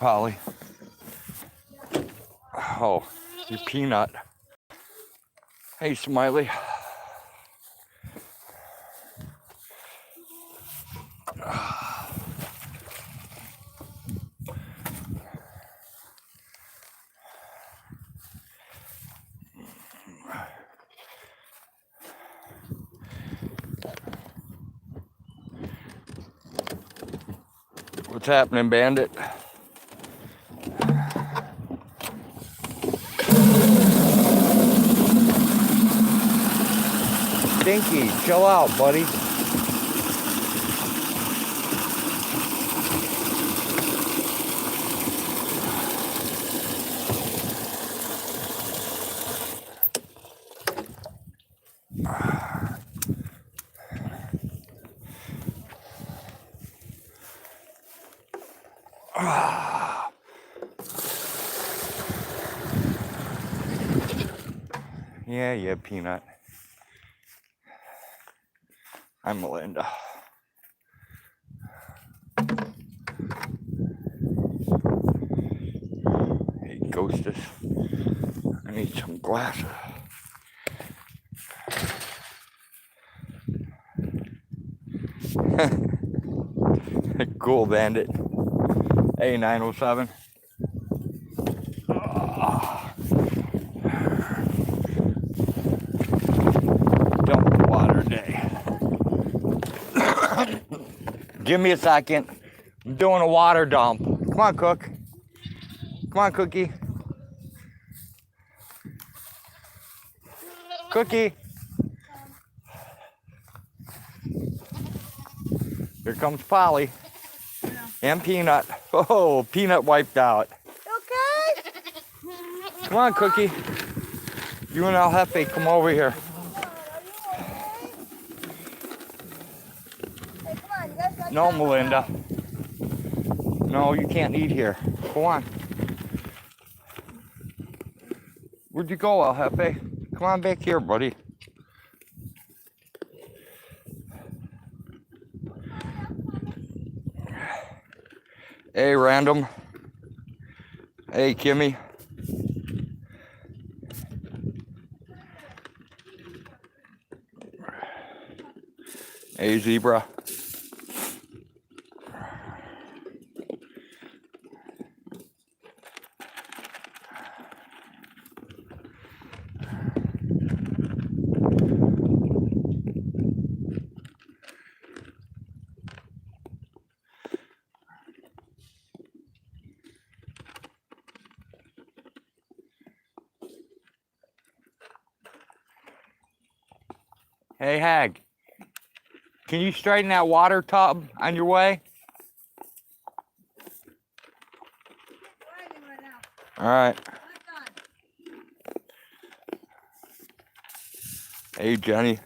Polly. Oh, you peanut. Hey, Smiley. What's happening, Bandit? Stinky, chill out, buddy. Yeah, peanut. I'm Melinda. Hey, Ghostess. I need some glasses. Cool, Bandit. Hey, 907. Dump water day. Give me a second. I'm doing a water dump. Come on, Cook. Come on, Cookie. Cookie. Here comes Polly. And Peanut. Oh, Peanut wiped out. Okay. Come on, Cookie. You and El Jefe, come over here. No, Melinda. No, you can't eat here. Go on. Where'd you go, El Jefe? Come on back here, buddy. Hey, Random. Hey, Kimmy. Hey, Zebra. Hey, Hag. Can you straighten that water tub on your way? All right. Hey, Jenny.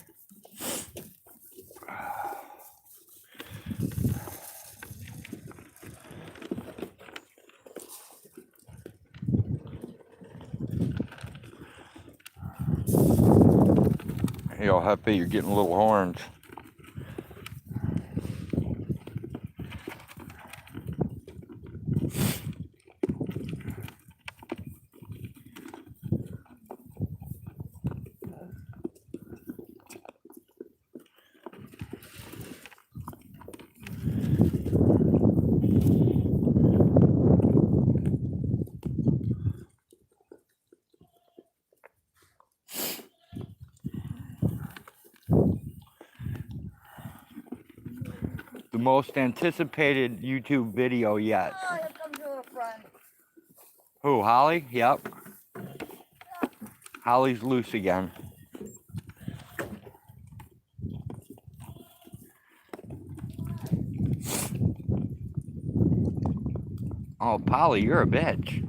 Hey, El Jefe, you're getting little horns. The most anticipated YouTube video yet. Oh, here comes your friend. Who, Holly? Yep. Holly's loose again. Oh, Polly, you're a bitch.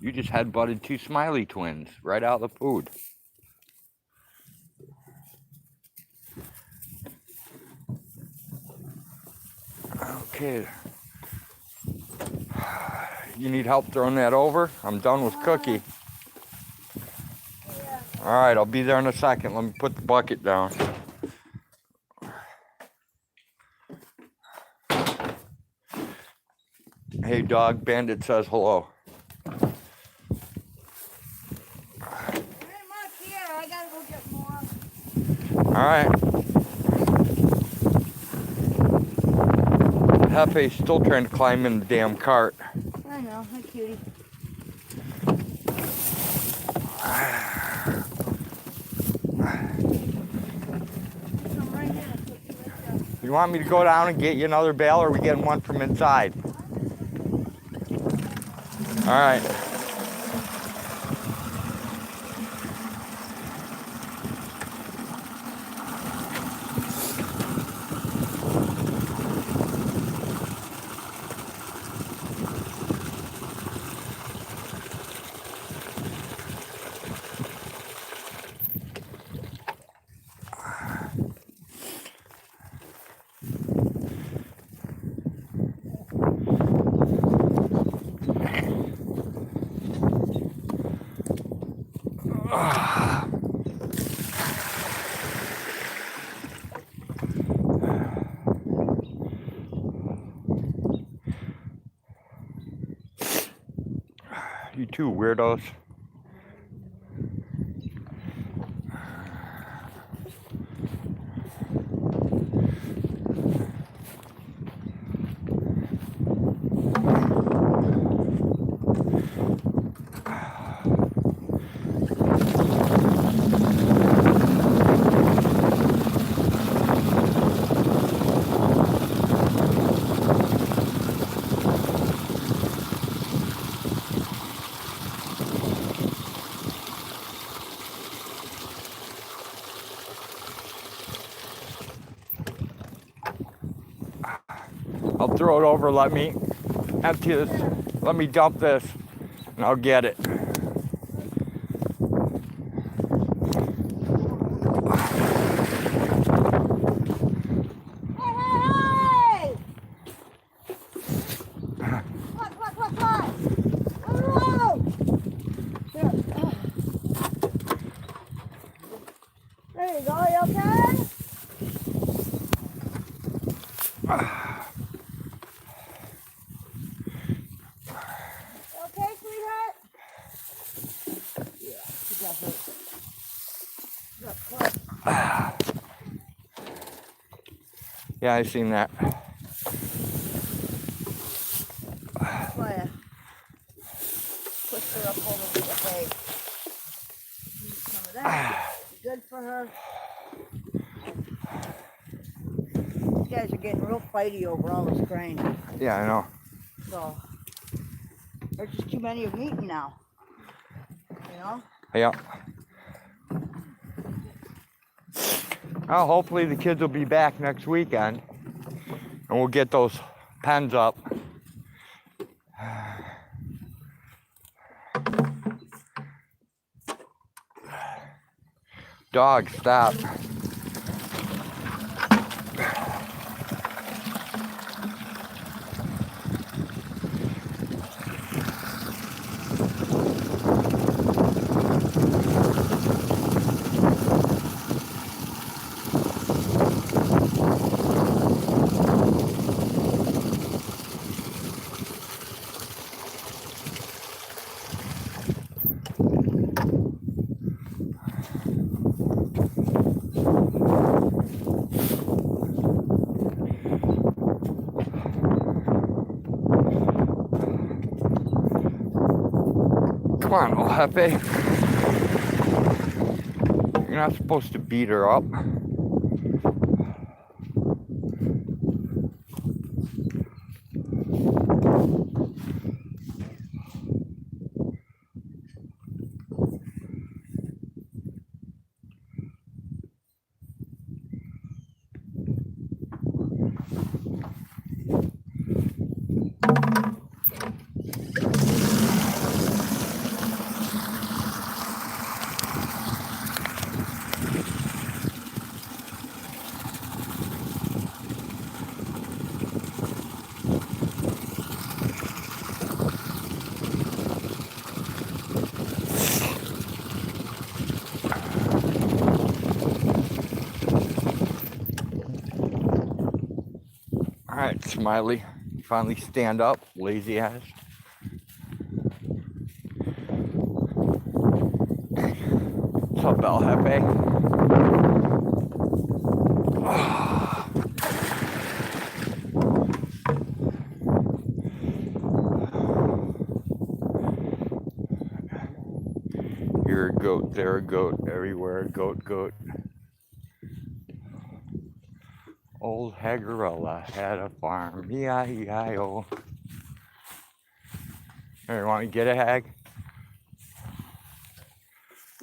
You just headbutted two Smiley twins right out of the food. Okay. You need help throwing that over? I'm done with Cookie. Yeah. All right, I'll be there in a second. Let me put the bucket down. Hey, dog. Bandit says hello. Very much here. I gotta go get more. All right. Hefe's still trying to climb in the damn cart. I know. Hi, cutie. Come right here. You want me to go down and get you another bale, or are we getting one from inside? All right. You two weirdos. I'll throw it over. Let me empty this. Let me dump this, and I'll get it. Hey! What? Whoa! Here. There you go. You okay? Okay, sweetheart? Yeah, she got hurt. Got caught. Yeah, I seen that. That's why I pushed her up over the hay. Need some of that. Be good for her. These guys are getting real fighty over all this grain. Yeah, I know. So there's just too many of them eating now. You know? Yeah. Well, hopefully the kids will be back next weekend, and we'll get those pens up. Dog, stop. Come on, old Hefe. You're not supposed to beat her up. All right, Smiley. finally stand up, lazy ass. What's up, El Jefe? Here a goat, there a goat, everywhere a goat, goat. Old Hagarella had a farm, E-I-E-I-O. Here, want me to get a hag?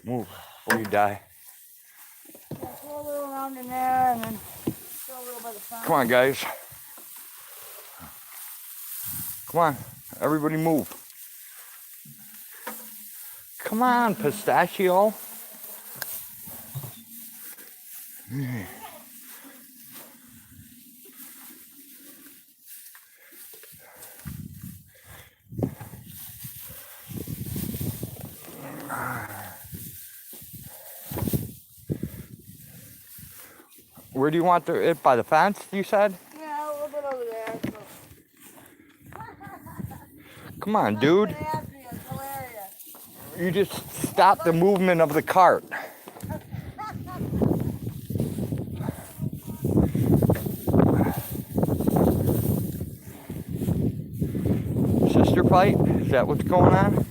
Move before you die. Yeah, throw a little around in there and then throw a little by the front. Come on, guys. Come on, everybody move. Come on, pistachio. Where do you want it? By the fence, you said? Yeah, a little bit over there. So. Come on, dude. It's hilarious. You just stop the movement of the cart. Sister fight? Is that what's going on?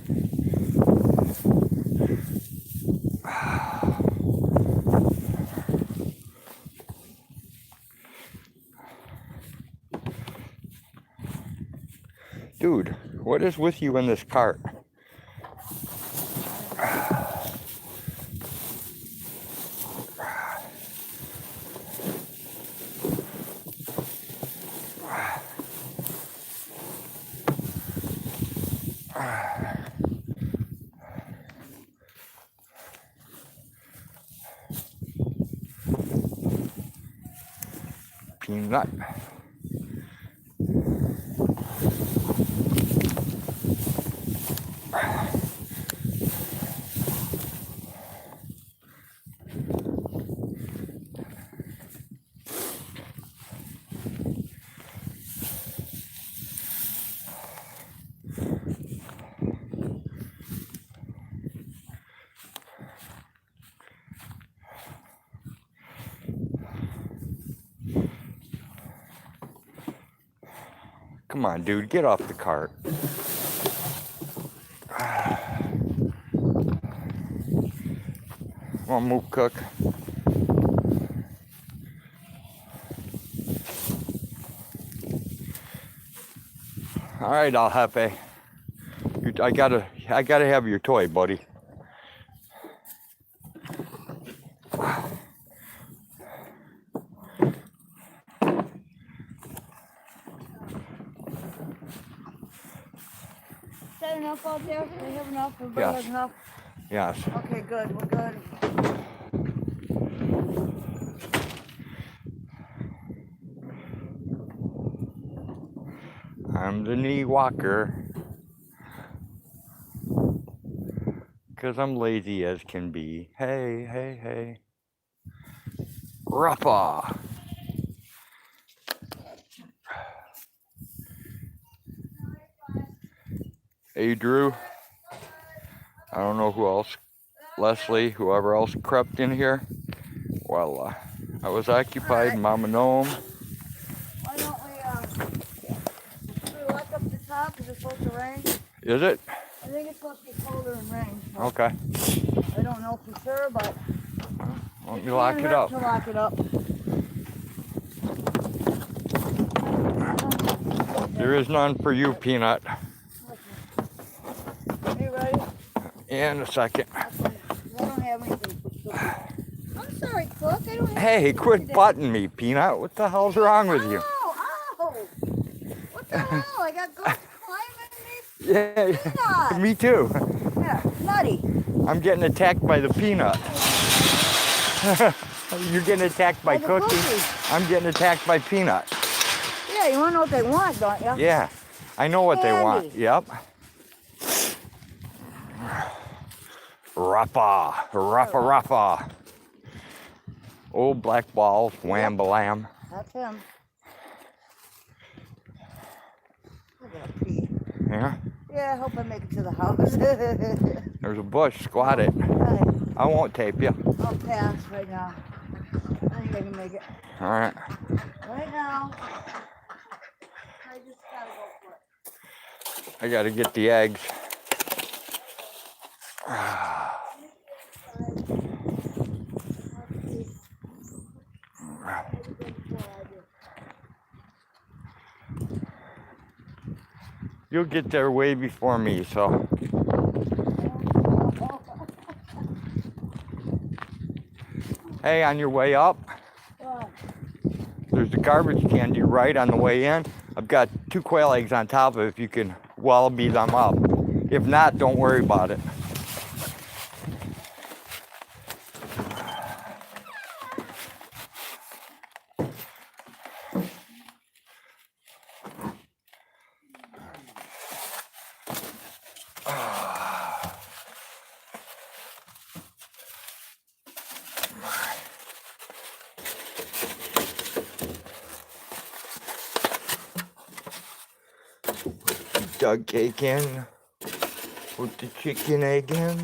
Dude, what is with you in this cart? Peanut. Come on, dude, get off the cart. Come on, move, cook. All right, El Jefe. I gotta have your toy, buddy. Is that enough out there? Do we have enough? Everybody Yes. has enough? Yes. Okay, good. We're good. I'm the knee walker. 'Cause I'm lazy as can be. Hey, hey, hey. Ruffa. Hey, Drew. I don't know who else. Leslie, whoever else crept in here. Well, I was occupied, Mama Gnome. Why don't we lock up the top? Is it supposed to rain? Is it? I think it's supposed to be colder and rain. Okay. I don't know for sure, but Let me lock it up. To lock it up. There is none for you, Peanut. Okay. You ready? In a second. Okay. I don't have anything for cooking. I'm sorry, Cook. I don't have Hey, anything quit today. butting me, Peanut. What the hell's wrong with you? Ow! What the hell? I got goats climbing me. Yeah, Peanut. me too. Yeah, nutty. I'm getting attacked by the Peanut. You're getting attacked by By the Cookie. Cookie. I'm getting attacked by Peanut. Yeah, you want to know what they want, don't you? Yeah, I know what they want. Candy. Yep. Ruffa, Ruffa, Ruffa. Old black balls, wham-balam. That's him. gonna pee. Yeah? Yeah, I hope I make it to the house. There's a bush. Squat it. Right. I won't tape you. I'll pass right now. I think I can make it. Alright. Right now. I just gotta go for it. I gotta get the eggs. You'll get there way before me, so. Hey, on your way up, there's a garbage can to your right on the way in. I've got 2 quail eggs on top of it if you can wallaby them up. If not, don't worry about it. Dug cake in. Put the chicken egg in.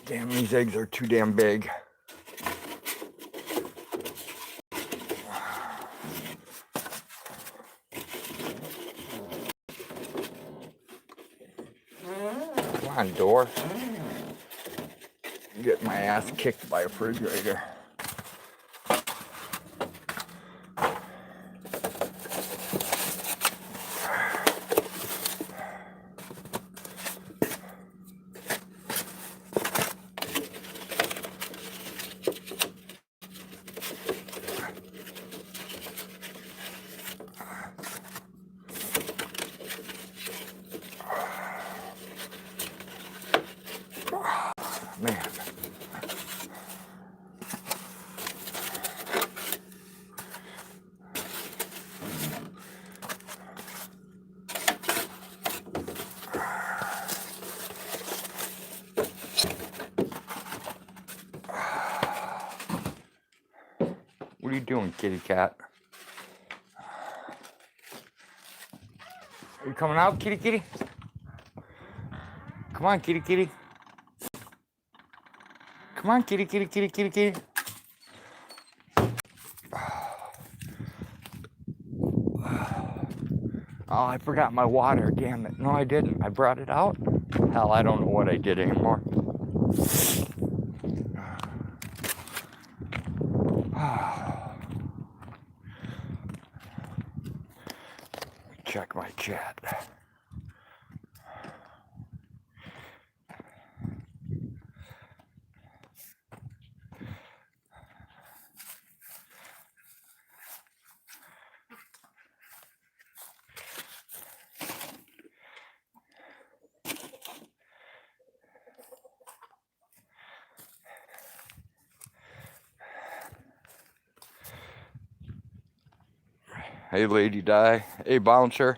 Damn, these eggs are too damn big. Come on, door. Get my ass kicked by a refrigerator. Man. What are you doing, kitty cat? Are you coming out, kitty kitty? Come on, kitty kitty. Come on, kitty kitty kitty kitty kitty. Oh, I forgot my water, damn it. No, I didn't. I brought it out. Hell, I don't know what I did anymore. Check my chat. Hey, Lady Di. Hey, Bouncer.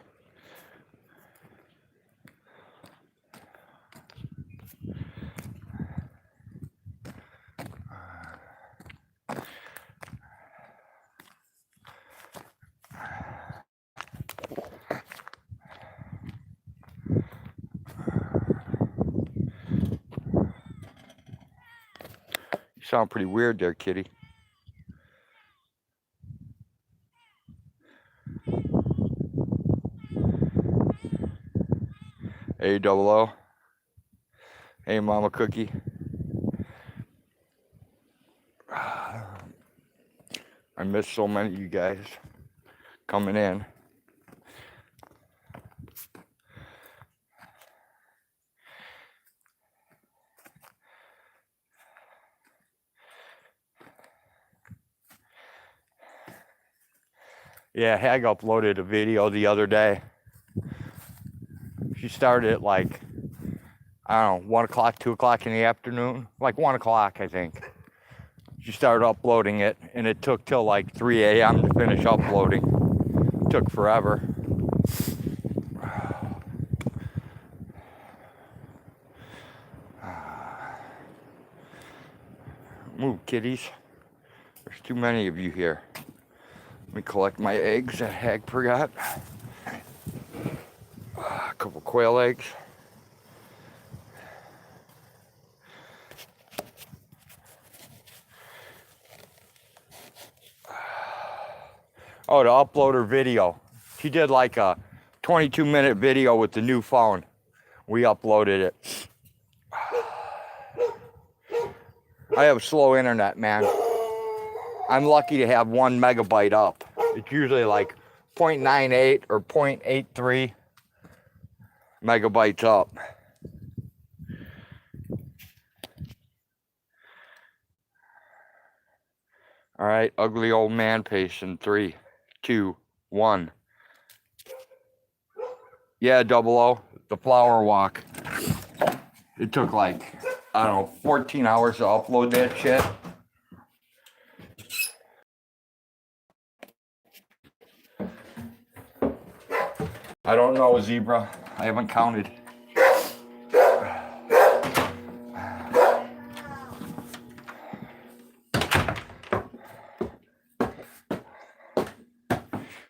You sound pretty weird there, kitty. Hey, Double O. Hey, Mama Cookie. I miss so many of you guys coming in. Yeah, Hag uploaded a video the other day. She started at like, I don't know, 1 o'clock, 2 o'clock in the afternoon. Like 1 o'clock, I think. She started uploading it, and it took till like 3 a.m. to finish uploading. It took forever. Move, kitties. There's too many of you here. Let me collect my eggs that Hag forgot. A couple quail eggs. Oh, to upload her video. She did like a 22-minute video with the new phone. We uploaded it. I have slow internet, man. I'm lucky to have 1 megabyte up. It's usually like 0.98 or 0.83 megabytes up. All right, ugly old man pace in 3, 2, 1. Yeah, 00, the flower walk. It took like, I don't know, 14 hours to upload that shit. I don't know, Zebra. I haven't counted.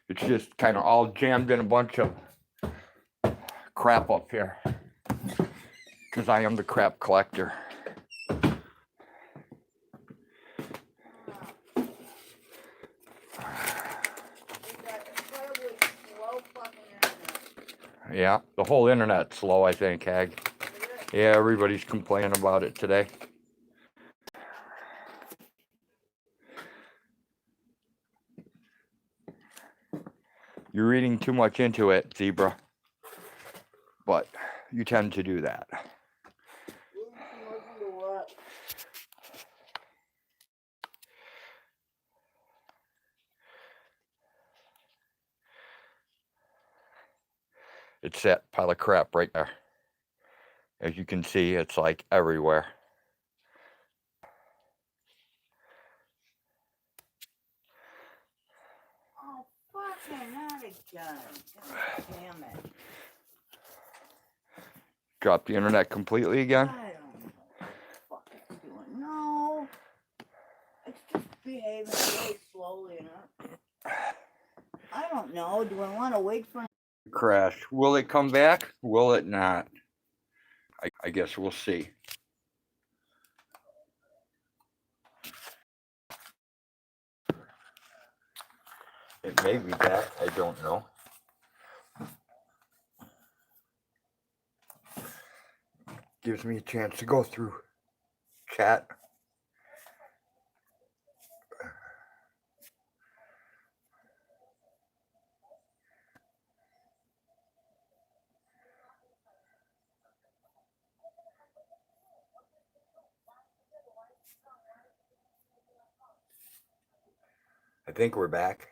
It's just kind of all jammed in a bunch of crap up here. Because I am the crap collector. Yeah, the whole internet's slow, I think, Hag. Yeah, everybody's complaining about it today. You're reading too much into it, Zebra. But you tend to do that. It's that pile of crap right there. As you can see, it's like everywhere. Oh, fucking not again. God damn it. Drop the internet completely again? I don't know what the fuck it's doing. No. It's just behaving really slowly enough. I don't know. Do I want to wait for Crash. Will it come back? Will it not? I guess we'll see. It may be back. I don't know. Gives me a chance to go through chat. I think we're back.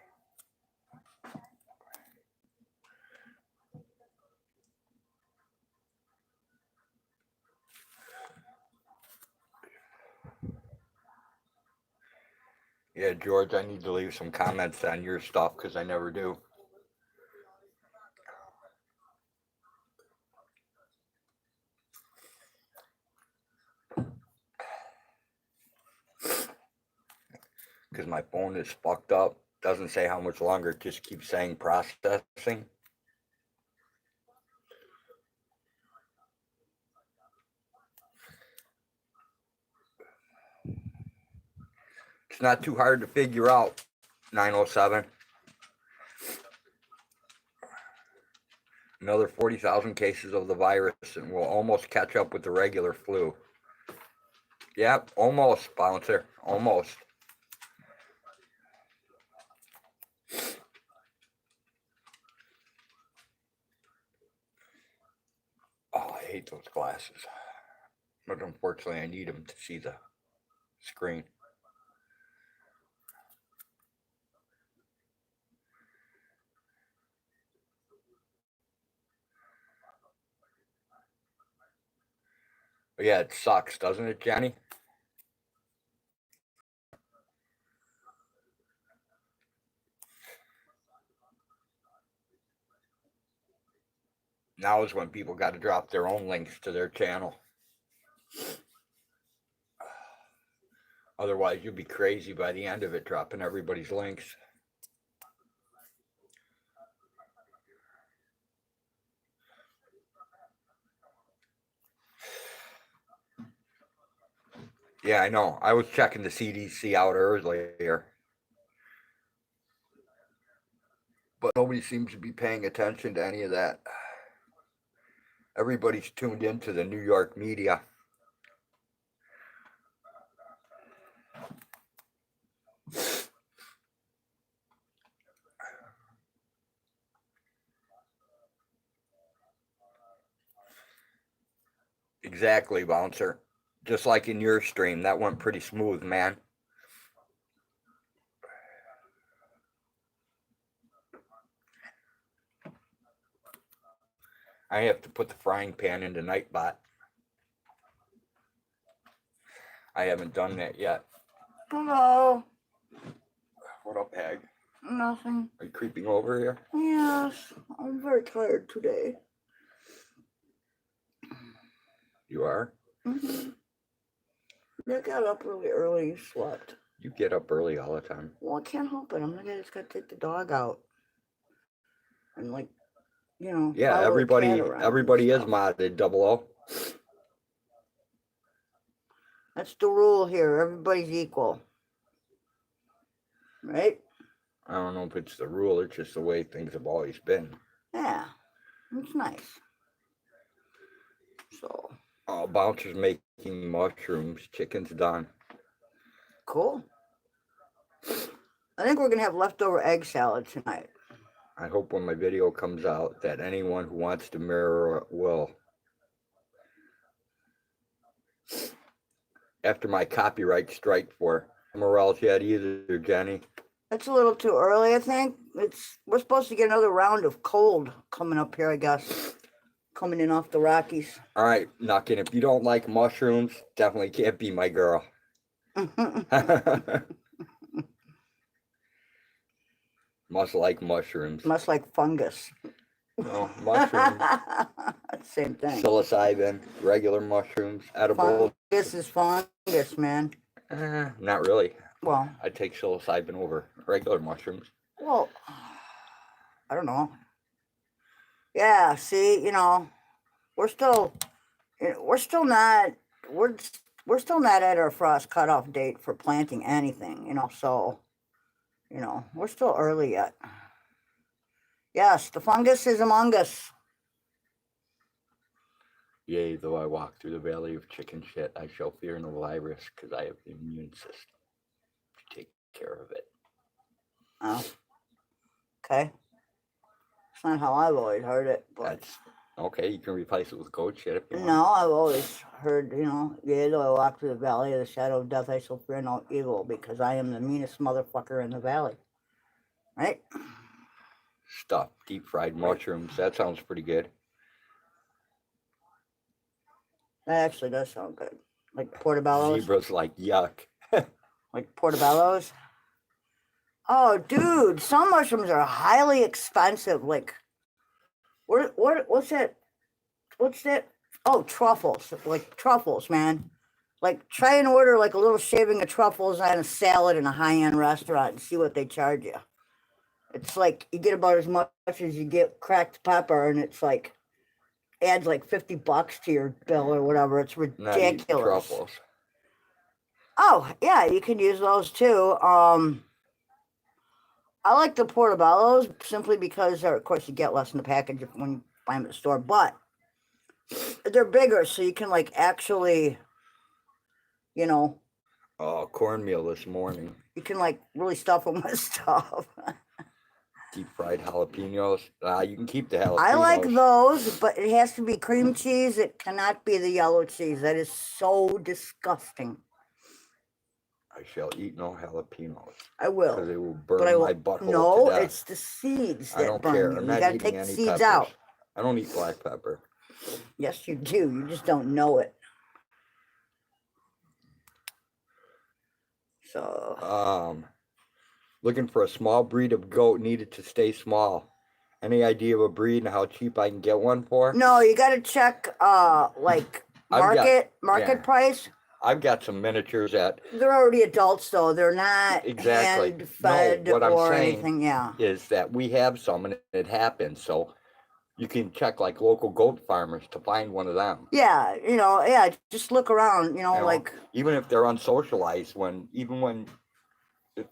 Yeah, George, I need to leave some comments on your stuff because I never do. Because my phone is fucked up. Doesn't say how much longer, it just keeps saying processing. It's not too hard to figure out, 907. Another 40,000 cases of the virus and we'll almost catch up with the regular flu. Yep, almost, Bouncer. Almost. Oh, I hate those glasses. But unfortunately, I need them to see the screen. But yeah, it sucks, doesn't it, Johnny? Now is when people got to drop their own links to their channel. Otherwise, you'll be crazy by the end of it, dropping everybody's links. Yeah, I know. I was checking the CDC out earlier. But nobody seems to be paying attention to any of that. Everybody's tuned into the New York media. Exactly, Bouncer. Just like in your stream, that went pretty smooth, man. I have to put the frying pan into Nighbot. I haven't done that yet. Hello. What up, Hag? Nothing. Are you creeping over here? Yes, I'm very tired today. You are? Mm-hmm. I got up really early, slept. You get up early all the time. Well, I can't help it. I'm the guy that's got to take the dog out. And like, you know. Yeah, follow the cat around and everybody is stuff. modded, Double O. That's the rule here. Everybody's equal. Right? I don't know if it's the rule, it's just the way things have always been. Yeah. It's nice. So. Oh, Bouncer's making mushrooms. Chicken's done. Cool. I think we're going to have leftover egg salad tonight. I hope when my video comes out that anyone who wants to mirror it will. After my copyright strike for Morels yet either, Jenny. It's a little too early, I think. We're supposed to get another round of cold coming up here, I guess. Coming in off the Rockies. All right, Nuckin, if you don't like mushrooms, definitely can't be my girl. Must like mushrooms. Must like fungus. No, mushrooms. Same thing. Psilocybin, regular mushrooms, edible. Fungus is fungus, man. Not really. Well, I take psilocybin over regular mushrooms. Well, I don't know. Yeah, see, we're still not at our frost cutoff date for planting anything, so we're still early yet. Yes, the fungus is among us. Yea, though I walk through the valley of chicken shit, I shall fear no virus, because I have the immune system to take care of it. Oh, okay. It's not how I've always heard it, but That's okay. You can replace it with goat shit if you want. no, I've always heard, yea, though I walk through the valley of the shadow of death, I shall fear no evil, because I am the meanest motherfucker in the valley. Right? Stuff, deep fried mushrooms. That sounds pretty good. That actually does sound good. Like portobellos. Zebra's like yuck. Like portobellos. Oh, dude, some mushrooms are highly expensive. Like, what's that? What's that? Oh, truffles. Like truffles, man. Like, try and order like a little shaving of truffles on a salad in a high-end restaurant and see what they charge you. It's like you get about as much as you get cracked pepper, and it's like adds like $50 to your bill or whatever. It's ridiculous. Not truffles. Oh, yeah, you can use those too. I like the portobellos simply because, of course, you get less in the package when you buy them at the store, but they're bigger, so you can like actually, Oh, cornmeal this morning. you can like really stuff them with stuff. Deep fried jalapenos. You can keep the jalapenos. I like those, but it has to be cream cheese. It cannot be the yellow cheese. That is so disgusting. I shall eat no jalapenos. I will. Because they will burn my butthole No, to death. it's the seeds that I don't burn care. you. I'm You not gotta eating take the any seeds peppers. out. I don't eat black pepper. Yes, you do. You just don't know it. So. Looking for a small breed of goat needed to stay small. Any idea of a breed and how cheap I can get one for? No, you got to check like market yeah. price. I've got some miniatures that They're already adults, though. They're not exactly. hand fed No, what I'm or saying anything. Yeah. is that we have some and it happens. So you can check like local goat farmers to find one of them. Yeah. Yeah. Just look around. You know, Like. even if they're unsocialized, once you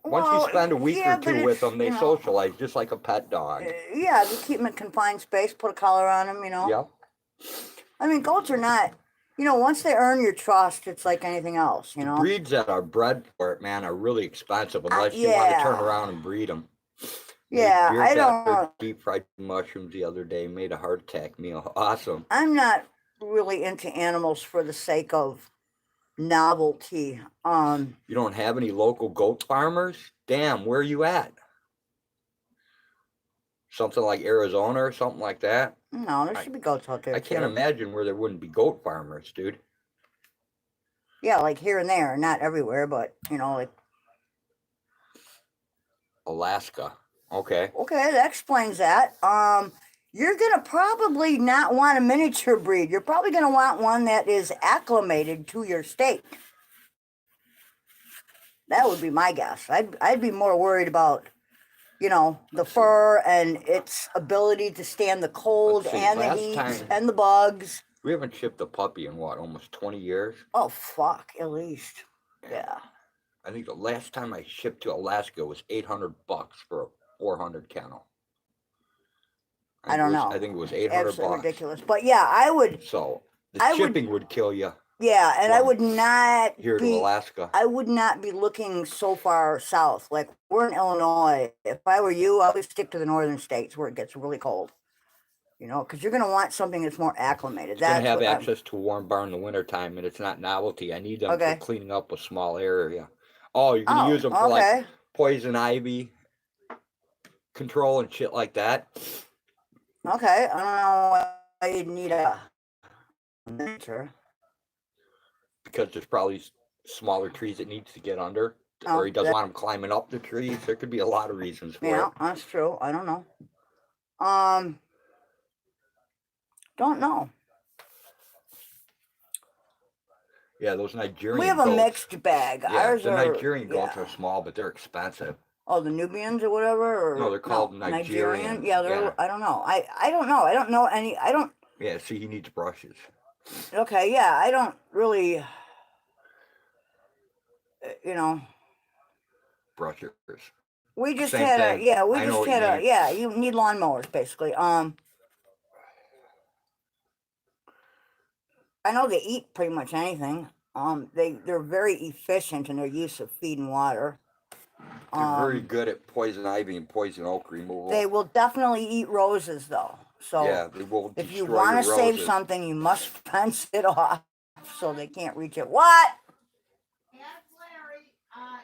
Well, spend a week yeah, or but two with it's, them, they socialize just like a pet dog. Yeah, if you keep them in confined space, put a collar on them. Yep. I mean, goats are not. Once they earn your trust, it's like anything else. The breeds that are bred for it, man, are really expensive unless you want to turn around and breed them. Yeah, I got don't. deep fried mushrooms the other day, made a heart attack meal. Awesome. I'm not really into animals for the sake of novelty. You don't have any local goat farmers? Damn, where are you at? Something like Arizona or something like that? No, there should be goats out there. I can't imagine where there wouldn't be goat farmers, dude. Yeah, like here and there, not everywhere, but like Alaska. Okay. Okay, that explains that. You're gonna probably not want a miniature breed. You're probably gonna want one that is acclimated to your state. That would be my guess. I'd be more worried about, the fur and its ability to stand the cold and the heat and the bugs. We haven't shipped a puppy in what, almost 20 years? Oh fuck, at least. Yeah. I think the last time I shipped to Alaska was $800 for a 400 kennel. I don't know. I think it was $800. Absolutely ridiculous. But yeah, I would. So the shipping would kill you. Yeah, and I would not here to Alaska. I would not be looking so far south. Like we're in Illinois. If I were you, I would stick to the northern states where it gets really cold. Because you're going to want something that's more acclimated. It's going to have access to a warm barn in the wintertime, and it's not novelty. I need them for cleaning up a small area. Oh, you're going to use them for like poison ivy control and shit like that? Okay, I don't know why you'd need a miniature. Because there's probably smaller trees it needs to get under, or he doesn't want them climbing up the trees. There could be a lot of reasons for it. Yeah, that's true. I don't know. Don't know. Yeah, those Nigerian We have a mixed bag. Yeah, the Nigerian goats are small, but they're expensive. Oh, the Nubians or whatever? No, they're called Nigerian. Yeah, they're. I don't know. I don't know. I don't know any. I don't. Yeah, see, he needs brushes. Okay, yeah, I don't really. Brushers. We just had a. Yeah, we just had a. Yeah, you need lawnmowers basically. I know they eat pretty much anything. They're very efficient in their use of feed and water. They're very good at poison ivy and poison oak removal. They will definitely eat roses, though. So yeah, they will. If you want to save something, you must fence it off so they can't reach it. What? Yes, Larry.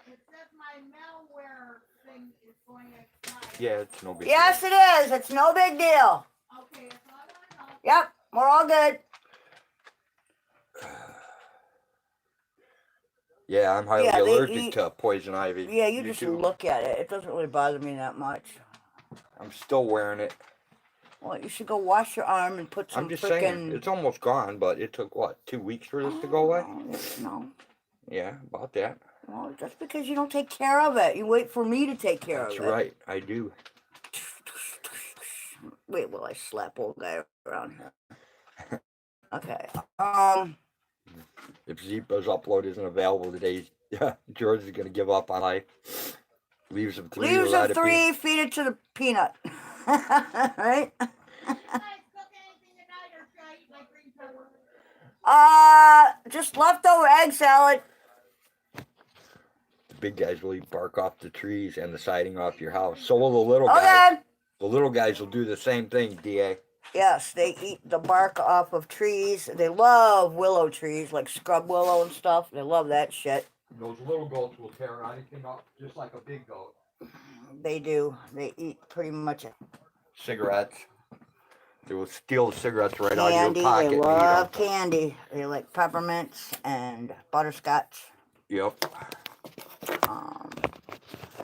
It says my malware thing is going to expire. Yeah, it's no big deal. Yes, it is. It's no big deal. Okay, that's all I want to know. Yep, we're all good. Yeah, I'm highly allergic to poison ivy. Yeah, you just look at it. It doesn't really bother me that much. I'm still wearing it. Well, you should go wash your arm and put some I'm just saying, it's almost gone, but it took, what, 2 weeks for this to go away? No. Yeah, about that. Well, that's because you don't take care of it. You wait for me to take care of it. That's right, I do. Wait, will I slap old guy around here? Okay. If Zepa's upload isn't available today, George is going to give up on life. Leaves of 3. Leaves of 3, feed it to the peanut. Right? Just leftover egg salad. The big guys will eat bark off the trees and the siding off your house. So will the little guys. The little guys will do the same thing, DA. Yes, they eat the bark off of trees. They love willow trees, like scrub willow and stuff. They love that shit. Those little goats will tear anything up just like a big goat. They do. They eat pretty much cigarettes. They will steal the cigarettes right out of your pocket. They love candy. They like peppermints and butterscotch. Yep.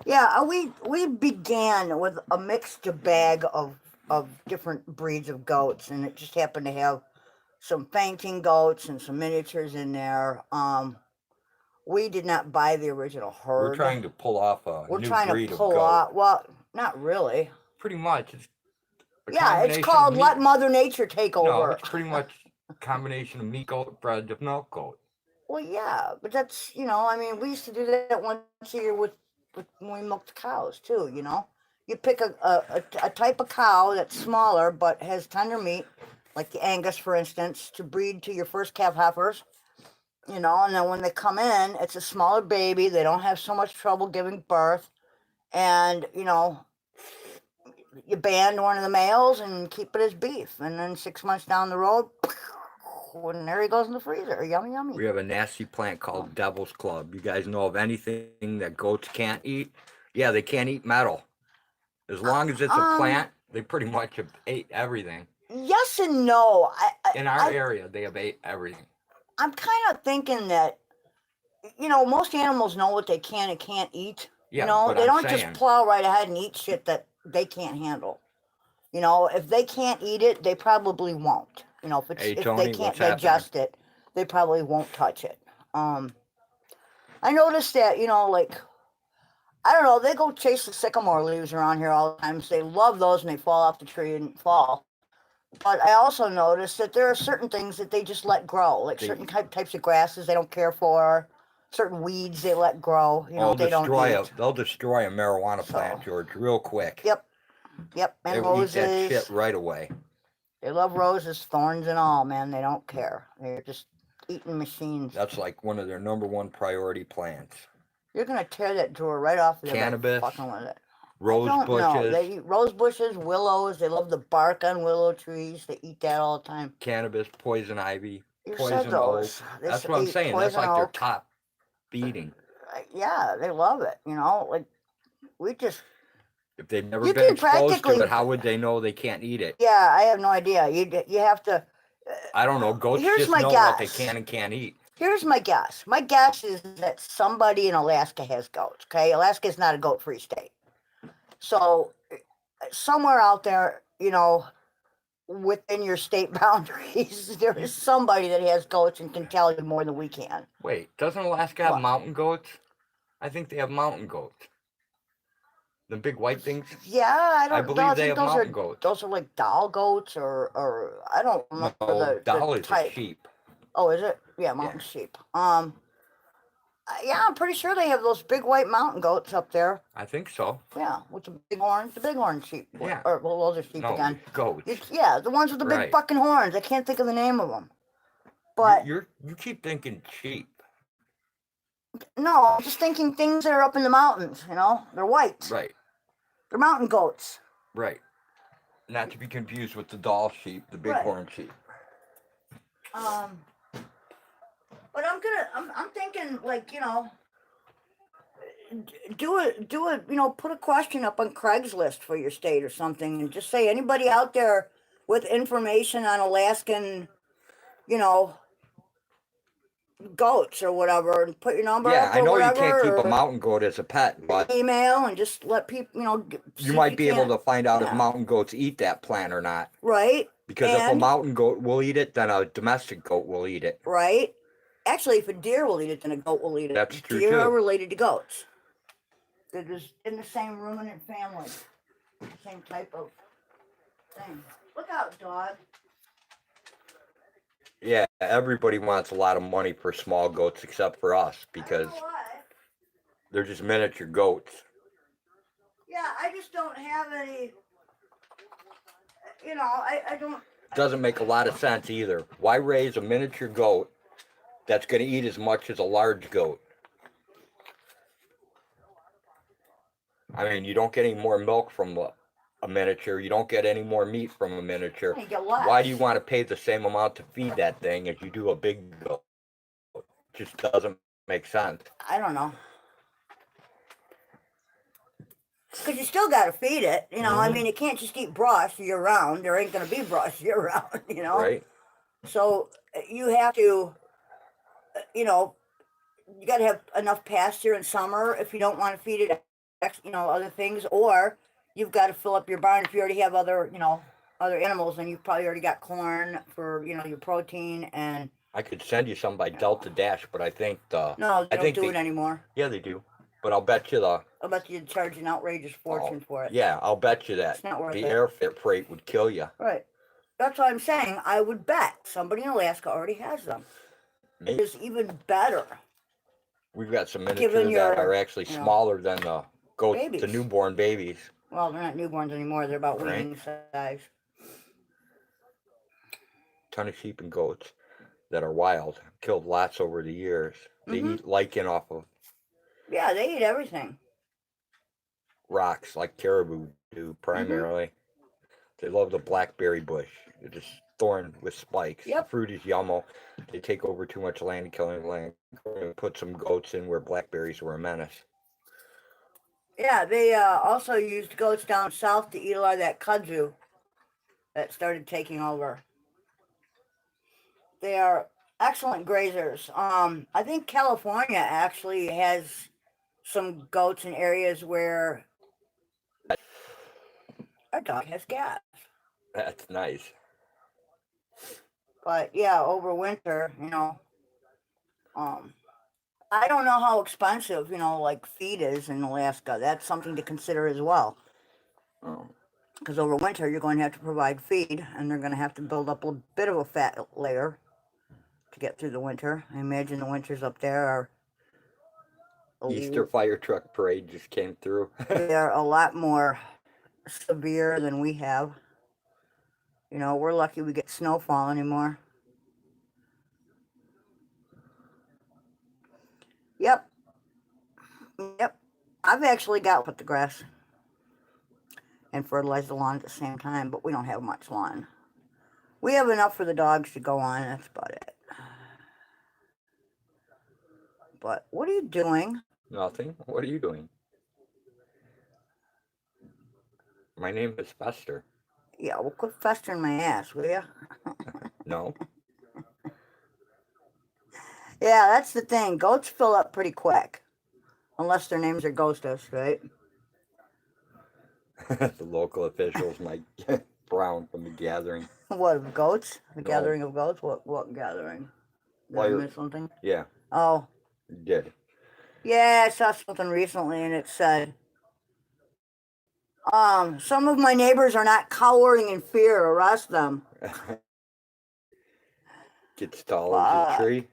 Yeah, we began with a mixed bag of different breeds of goats, and it just happened to have some fainting goats and some miniatures in there. We did not buy the original herd. We're trying to pull off a new breed of goat. Well, not really. Pretty much. It's it's called let Mother Nature take over. No, it's pretty much a combination of meat goat bred to milk goat. Well, yeah, but that's, I mean, we used to do that once a year with when we milked cows too, You pick a type of cow that's smaller but has tender meat, like the Angus, for instance, to breed to your first calf heifers, and then when they come in, it's a smaller baby. They don't have so much trouble giving birth. And, you band one of the males and keep it as beef. And then 6 months down the road, and there he goes in the freezer. Yummy, yummy. We have a nasty plant called Devil's Club. You guys know of anything that goats can't eat? Yeah, they can't eat metal. As long as it's a plant, they pretty much have ate everything. Yes and no. In our area, they have ate everything. I'm kind of thinking that, most animals know what they can and can't eat. Yeah, they don't just plow right ahead and eat shit that they can't handle. If they can't eat it, they probably won't. If they can't digest it, they probably won't touch it. I noticed that, I don't know, they go chase the sycamore leaves around here all the time. So they love those and they fall off the tree and fall. But I also noticed that there are certain things that they just let grow, like certain types of grasses they don't care for, certain weeds they let grow. They don't eat. They'll destroy a marijuana plant, George, real quick. Yep. And they roses. Eat that shit right away. They love roses, thorns and all, man. They don't care. They're just eating machines. That's like one of their number one priority plants. You're gonna tear that drawer right off of there. Cannabis. Fucking with it. Rose bushes. No, they eat rose bushes, willows. They love the bark on willow trees. They eat that all the time. Cannabis, poison ivy, You poison said oak. those. That's what I'm saying. That's like their top feeding. Yeah, they love it. Like we just. If they've never been exposed to it, how would they know they can't eat it? Yeah, I have no idea. You have to. I don't know. Goats just know what they can and can't eat. Here's my guess. My guess is that somebody in Alaska has goats. Okay, Alaska is not a goat-free state. So somewhere out there, within your state boundaries, there is somebody that has goats and can tell you more than we can. Wait, doesn't Alaska have mountain goats? I think they have mountain goats. The big white things? Yeah, I believe they have mountain goats. Those are like doll goats or I don't remember the doll is type. A sheep. Oh, is it? Yeah, mountain sheep. Yeah, I'm pretty sure they have those big white mountain goats up there. I think so. Yeah, with the bighorn sheep. Yeah. Or those are sheep again. Goats. Yeah, the ones with the big fucking horns. I can't think of the name of them. But you keep thinking sheep. No, I'm just thinking things that are up in the mountains. They're white. Right. They're mountain goats. Right. Not to be confused with the doll sheep, the bighorn sheep. But I'm thinking like, do it, put a question up on Craigslist for your state or something and just say anybody out there with information on Alaskan, goats or whatever, and put your number up or I know whatever, you can't keep a mountain goat as a pet, but email and just let people, you might be able to find out if mountain goats eat that plant or not. Right. Because if a mountain goat will eat it, then a domestic goat will eat it. Right. Actually, if a deer will eat it, then a goat will eat it. That's true, Deer are related to goats. They're just in the same ruminant family. Same type of thing. Look out, dog. Yeah, everybody wants a lot of money for small goats except for us because they're just miniature goats. Yeah, I just don't have any, I don't. Doesn't make a lot of sense either. Why raise a miniature goat that's going to eat as much as a large goat? I mean, you don't get any more milk from a miniature. You don't get any more meat from a miniature. Why do you want to pay the same amount to feed that thing as you do a big goat? It just doesn't make sense. I don't know. Because you still got to feed it, I mean, it can't just eat brush year round. There ain't going to be brush year round, Right. So you have to, you got to have enough pasture in summer if you don't want to feed it, other things, or you've got to fill up your barn if you already have other, other animals, and you've probably already got corn for, your protein and I could send you some by Delta Dash, but I think No, they don't do it anymore. Yeah, they do. But I'll bet you I'll bet you'd charge an outrageous fortune for it. Yeah, I'll bet you that. It's not worth the it. airfare freight would kill you. Right. That's what I'm saying. I would bet somebody in Alaska already has them. Maybe. It's even better. We've got some miniatures that are actually smaller than the babies. The newborn babies. Well, they're not newborns anymore. They're about weaning size. Ton of sheep and goats that are wild. Killed lots over the years. They eat lichen off of. Yeah, they eat everything. Rocks like caribou do primarily. They love the blackberry bush. They're just thorn with spikes. Yep. The fruit is yummo. They take over too much land, killing land. Put some goats in where blackberries were a menace. Yeah, they also used goats down south to eat a lot of that kudzu that started taking over. They are excellent grazers. I think California actually has some goats in areas where our dog has gas. That's nice. But yeah, over winter, I don't know how expensive, like feed is in Alaska. That's something to consider as well. Because over winter, you're going to have to provide feed, and they're going to have to build up a bit of a fat layer to get through the winter. I imagine the winters up there are... Easter fire truck parade just came through. They're a lot more severe than we have. We're lucky we get snowfall anymore. Yep. I've actually got put the grass and fertilize the lawn at the same time, but we don't have much lawn. We have enough for the dogs to go on. That's about it. But what are you doing? Nothing. What are you doing? My name is Fester. Yeah, well, quit festering my ass, will you? No. Yeah, that's the thing. Goats fill up pretty quick. Unless their names are Ghostos, right? The local officials might get brown from the gathering. What, of goats? The gathering of goats? What gathering? Did I miss something? Yeah. Oh. You did. Yeah, I saw something recently and it said, some of my neighbors are not cowering in fear. Arrest them. Gets tall as a tree.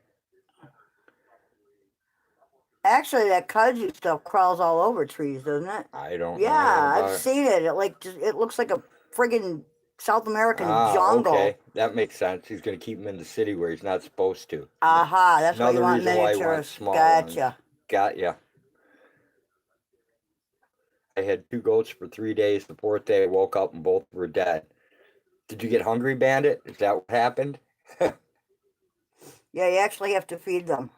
Actually, that kudzu stuff crawls all over trees, doesn't it? I don't know. Yeah, I've seen it. It looks like a friggin' South American jungle. Okay, that makes sense. He's going to keep him in the city where he's not supposed to. Aha, that's why you want miniatures. Gotcha. Got ya. I had 2 goats for 3 days. The 4th day, I woke up and both were dead. Did you get hungry, Bandit? Is that what happened? Yeah, you actually have to feed them.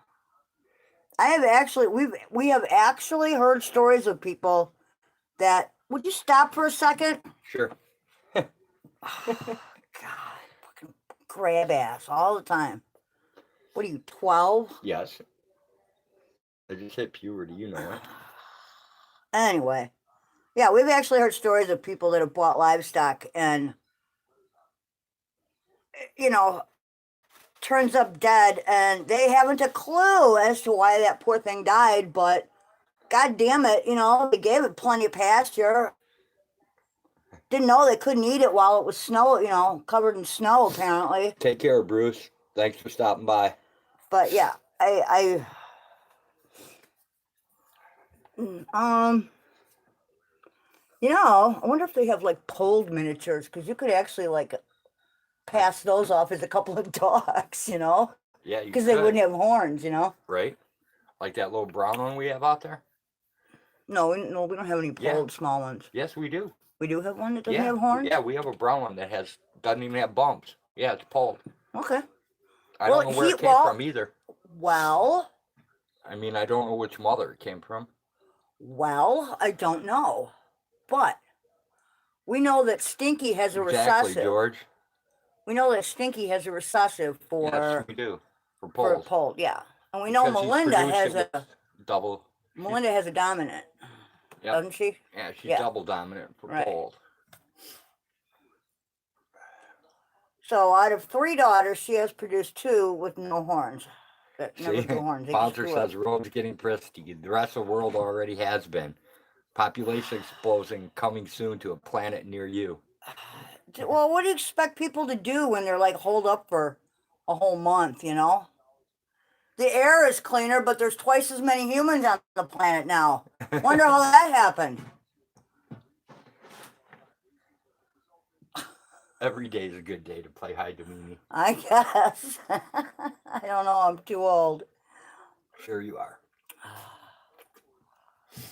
We have actually heard stories of people that... Would you stop for a second? Sure. God, fucking grab ass all the time. What are you, 12? Yes. I just hit puberty, you know it. Anyway. Yeah, we've actually heard stories of people that have bought livestock and, turns up dead, and they haven't a clue as to why that poor thing died, but God damn it, they gave it plenty of pasture. Didn't know they couldn't eat it while it was snow, covered in snow, apparently. Take care, Bruce. Thanks for stopping by. But yeah, I wonder if they have like polled miniatures, because you could actually like pass those off as a couple of dogs, Yeah, because they wouldn't have horns, Right? Like that little brown one we have out there? No, we don't have any polled small ones. Yes, we do. We do have one that doesn't have horns? Yeah, we have a brown one that doesn't even have bumps. Yeah, it's polled. Okay. I don't know where it came from either. Well... I mean, I don't know which mother it came from. Well, I don't know. But we know that Stinky has a recessive. Exactly, George. We know that Stinky has a recessive for... Yes, we do. For polled. For polled, yeah. And we know Melinda has a... Double. Melinda has a dominant. Yep. Doesn't she? Yeah, she's double dominant for polled. So out of 3 daughters, she has produced 2 with no horns. That never grew horns. Bouncer says roads getting pristine. The rest of the world already has been. Population exploding coming soon to a planet near you. Well, what do you expect people to do when they're like holed up for a whole month, you know? The air is cleaner, but there's twice as many humans on the planet now. Wonder how that happened. Every day is a good day to play hide to me. I guess. I don't know. I'm too old. Sure you are.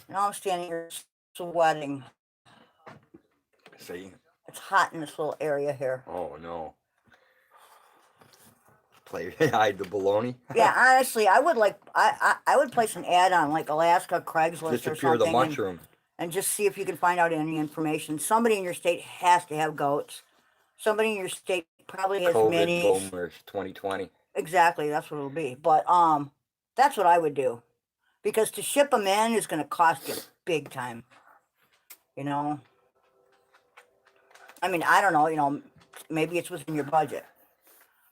Now I'm standing here sweating. See? It's hot in this little area here. Oh, no. Play hide the baloney? Yeah, honestly, I would like, I would place an ad on like Alaska, Craigslist Disappear or something. the mushroom. And just see if you can find out any information. Somebody in your state has to have goats. Somebody in your state probably has COVID minis. boomers 2020. Exactly, that's what it'll be. But that's what I would do. Because to ship them in is going to cost you big time. You know? I mean, I don't know, you know, maybe it's within your budget.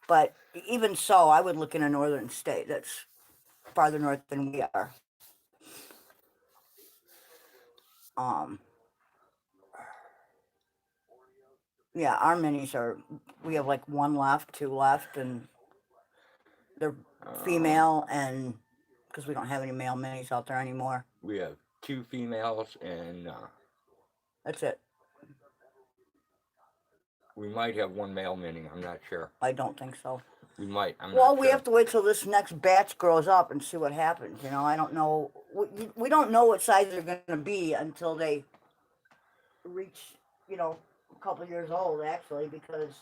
But even so, I would look in a northern state that's farther north than we are. Yeah, our minis we have like 1 left, 2 left, and they're female, and because we don't have any male minis out there anymore. We have 2 females, and that's it. We might have 1 male mini, I'm not sure. I don't think so. We might, well, we have to wait till this next batch grows up and see what happens, you know, I don't know. We don't know what size they're going to be until they reach, you know, a couple years old, actually, because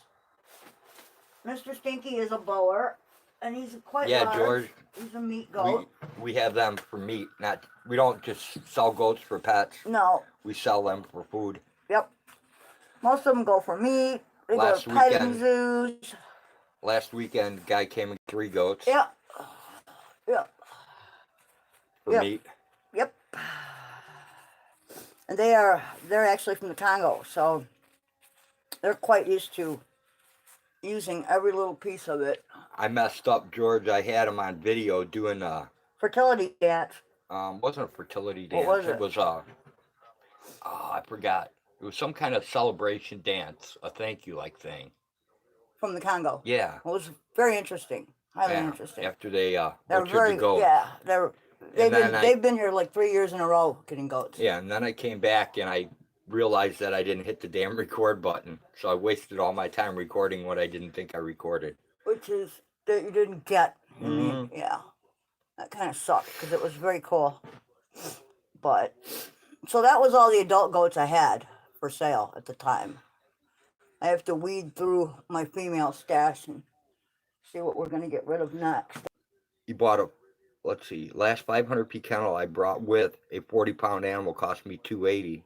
Mr. Stinky is a bower, and he's quite large. George. He's a meat goat. We have them for meat, we don't just sell goats for pets. No. We sell them for food. Yep. Most of them go for meat. They go to petting zoos. Last weekend, guy came with 3 goats. Yep. Yep. For meat. Yep. And they're actually from the Congo, so they're quite used to using every little piece of it. I messed up, George. I had him on video doing fertility dance. Wasn't a fertility dance. What was it? It was I forgot. It was some kind of celebration dance, a thank you like thing. From the Congo. Yeah. Well, it was very interesting. Highly interesting. After they they're very the goat. Yeah, they've been here like 3 years in a row getting goats. Yeah, and then I came back and I realized that I didn't hit the damn record button, so I wasted all my time recording what I didn't think I recorded. Which is that you didn't get. Yeah, that kind of sucked because it was very cool. But so that was all the adult goats I had for sale at the time. I have to weed through my female stash and see what we're going to get rid of next. You bought let's see, last 500p kennel I brought with a 40-pound animal cost me $280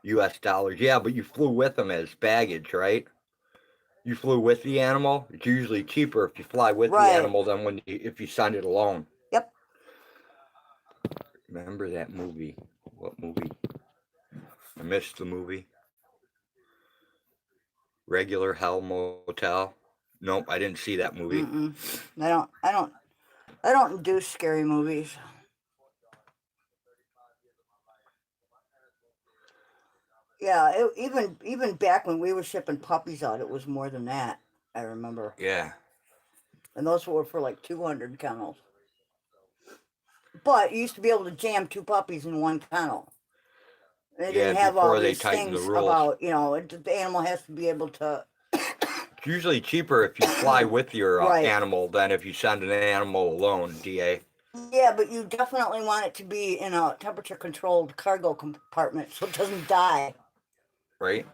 US. Yeah, but you flew with them as baggage, right? You flew with the animal. It's usually cheaper if you fly with the animal than if you send it alone. Yep. Remember that movie? What movie? I missed the movie. Regular Hell Motel. Nope, I didn't see that movie. I don't do scary movies. Yeah, even back when we were shipping puppies out, it was more than that. I remember. Yeah. And those were for like 200 kennels. But you used to be able to jam 2 puppies in 1 kennel. They didn't have all these things about, you know, the animal has to be able to. It's usually cheaper if you fly with your animal than if you send an animal alone, DA. Yeah, but you definitely want it to be in a temperature-controlled cargo compartment so it doesn't die. Right?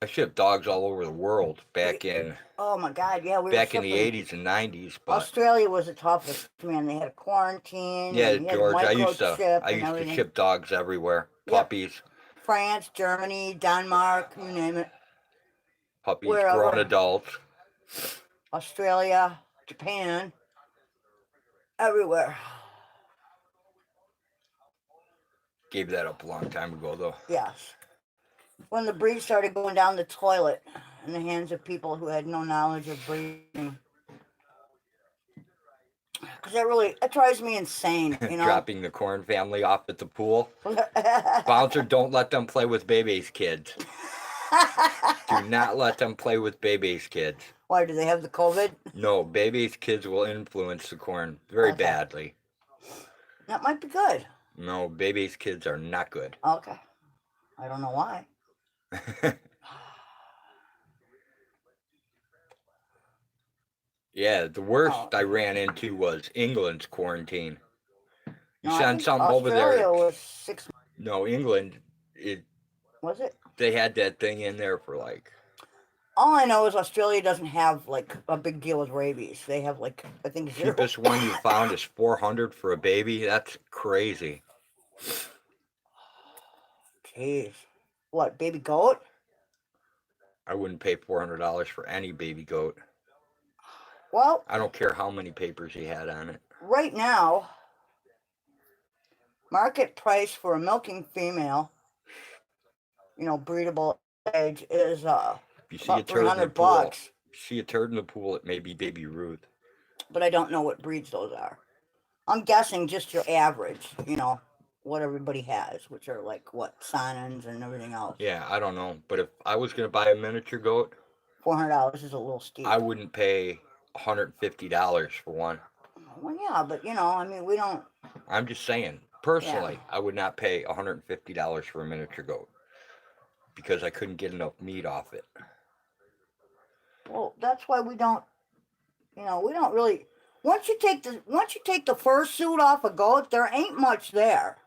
I shipped dogs all over the world back in. Oh my God! Yeah, back in the 80s and 90s. But Australia was the toughest. Man, they had a quarantine. Yeah, George. I used to ship dogs everywhere. Puppies. France, Germany, Denmark, you name it. Puppies, grown adults. Australia, Japan, everywhere. Gave that up a long time ago, though. Yes. When the breed started going down the toilet. in the hands of people who had no knowledge of breeding. Because it drives me insane, you know? Dropping the Corn family off at the pool. Bouncer, don't let them play with Bebe's kids. Do not let them play with Bebe's kids. Why, do they have the COVID? No, Bebe's kids will influence the Corn very badly. That might be good. No, Bebe's kids are not good. Okay. I don't know why. Yeah, the worst I ran into was England's quarantine. You sent something Australia over there. Was 6 months. No, England. Was it? They had that thing in there for like. All I know is Australia doesn't have like a big deal with rabies. They have like, I think, 0. Cheapest one you found is $400 for a baby. That's crazy. Jeez. What, baby goat? I wouldn't pay $400 for any baby goat. Well, I don't care how many papers he had on it. Right now, market price for a milking female, breedable age is if you see a turd in the pool, if you see a turd in the pool, it may be Baby Ruth. But I don't know what breeds those are. I'm guessing just your average, what everybody has, which are like what, Sonnens and everything else. Yeah, I don't know. But if I was going to buy a miniature goat, $400 is a little steep. I wouldn't pay $150 for one. Well, yeah, but we don't. I'm just saying, personally, I would not pay $150 for a miniature goat because I couldn't get enough meat off it. Well, that's why we don't. We don't really. Once you take the fursuit off a goat, there ain't much there.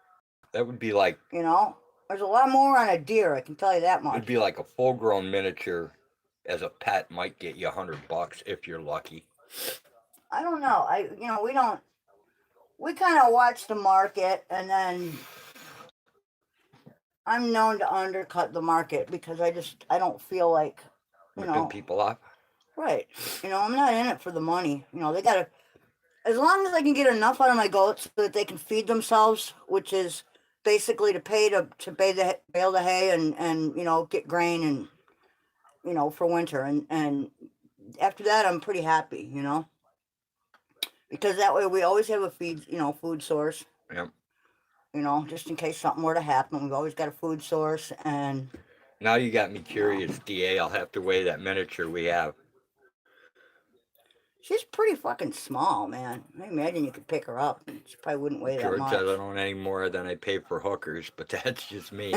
That would be like. There's a lot more on a deer. I can tell you that much. It'd be like a full-grown miniature. As a pet, might get you $100 if you're lucky. I don't know. We don't. We kind of watch the market, and then I'm known to undercut the market because I don't feel like ripping people off. Right. I'm not in it for the money. They gotta. As long as I can get enough out of my goats so that they can feed themselves, which is basically to bale the hay and get grain and. For winter. And after that, I'm pretty happy, because that way we always have a food source. Yep. Just in case something were to happen, we've always got a food source. And now you got me curious, DA. I'll have to weigh that miniature we have. She's pretty fucking small, man. I imagine you could pick her up. And she probably wouldn't weigh that much. George, I don't own any more than I pay for hookers, but that's just me.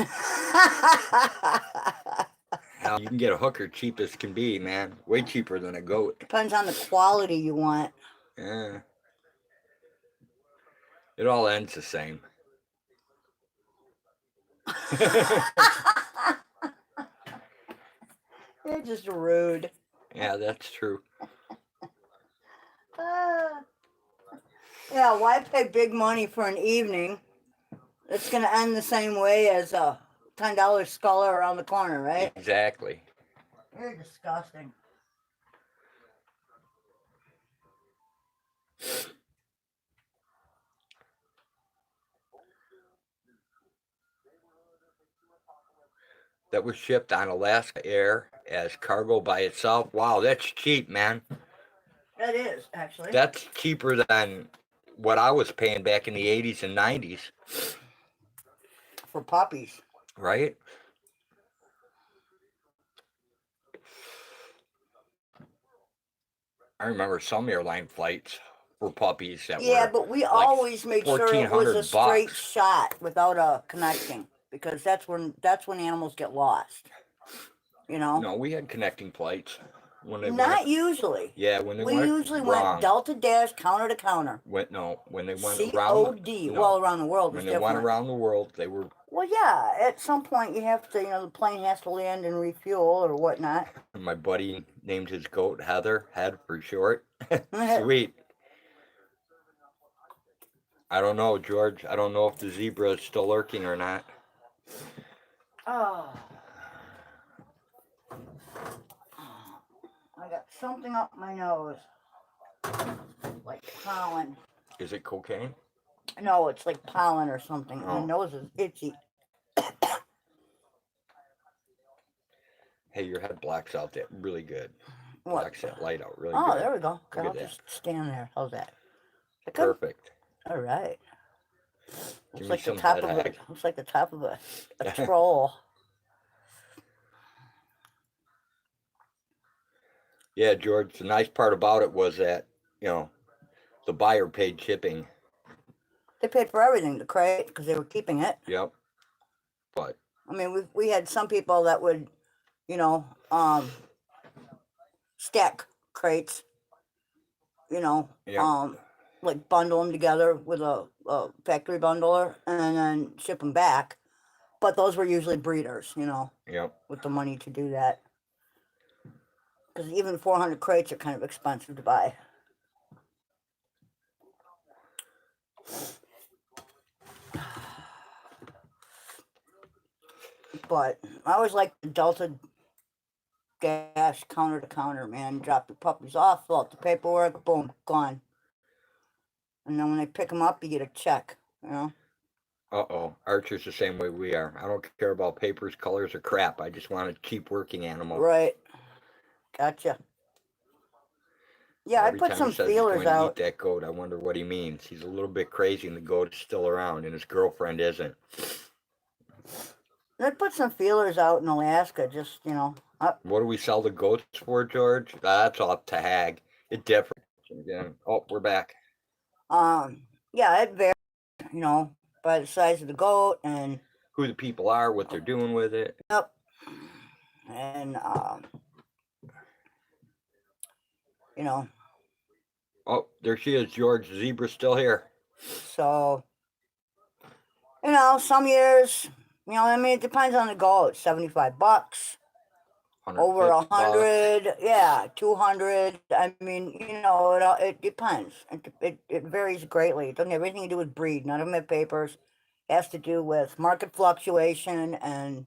Now, you can get a hooker cheap as can be, man. Way cheaper than a goat. Depends on the quality you want. Yeah. It all ends the same. You're just rude. Yeah, that's true. Yeah, why pay big money for an evening? It's going to end the same way as a $10 sculler around the corner, right? Exactly. You're disgusting. That was shipped on Alaska Air as cargo by itself. Wow, that's cheap, man. That is, actually. That's cheaper than what I was paying back in the 80s and 90s. For puppies. Right? I remember some airline flights for puppies that were but we always made sure it was a straight shot without a connecting, because that's when animals get lost. No, we had connecting flights. When they Not usually. Yeah, when they we went usually wrong. went Delta Dash, counter to counter. When they went COD. around Around the world. When they went around the world, they were. Well, yeah. At some point, you have to. The plane has to land and refuel or whatnot. My buddy named his goat Heather, Head for short. Sweet. I don't know, George. I don't know if the zebra is still lurking or not. Oh. I got something up my nose. Like pollen. Is it cocaine? No, it's like pollen or something. Oh. My nose is itchy. Hey, your head blacks out that really good. What? Blacks that light out really Oh, good. there we go. Okay, Look I'll at that. just stand there. How's that? Is that good? Perfect. All right. Give Looks me like the some top head of a hag. looks like the top of a troll. Yeah, George, the nice part about it was that, you know, the buyer paid shipping. They paid for everything, the crate, because they were keeping it. Yep. But I mean, we had some people that would, you know, stack crates, you know, yep. like bundle them together with a factory bundler and then ship them back. But those were usually breeders, you know, Yep. with the money to do that. Because even 400 crates are kind of expensive to buy. But I always like the Delta gas counter to counter, man. Drop your puppies off, fill out the paperwork, boom, gone. And then when they pick them up, you get a check, you know? Uh-oh. Archer's the same way we are. I don't care about papers, colors, or crap. I just want a cheap working animal. Right. Gotcha. Yeah, I Every put time some he says he's feelers going to eat out. that goat, I wonder what he means. He's a little bit crazy and the goat is still around and his girlfriend isn't. I put some feelers out in Alaska, just, you know. What do we sell the goats for, George? That's up to hag. It differs. Again. Oh, we're back. Yeah, it varies, you know, by the size of the goat and who the people are, what they're doing with it. Yep. And you know. Oh, there she is, George. The zebra's still here. So, you know, some years, you know, I mean, it depends on the goat. 75 bucks. Over 100, yeah, 200. I mean, you know, it depends. It varies greatly. It doesn't have anything to do with breed. None of them have papers. It has to do with market fluctuation and,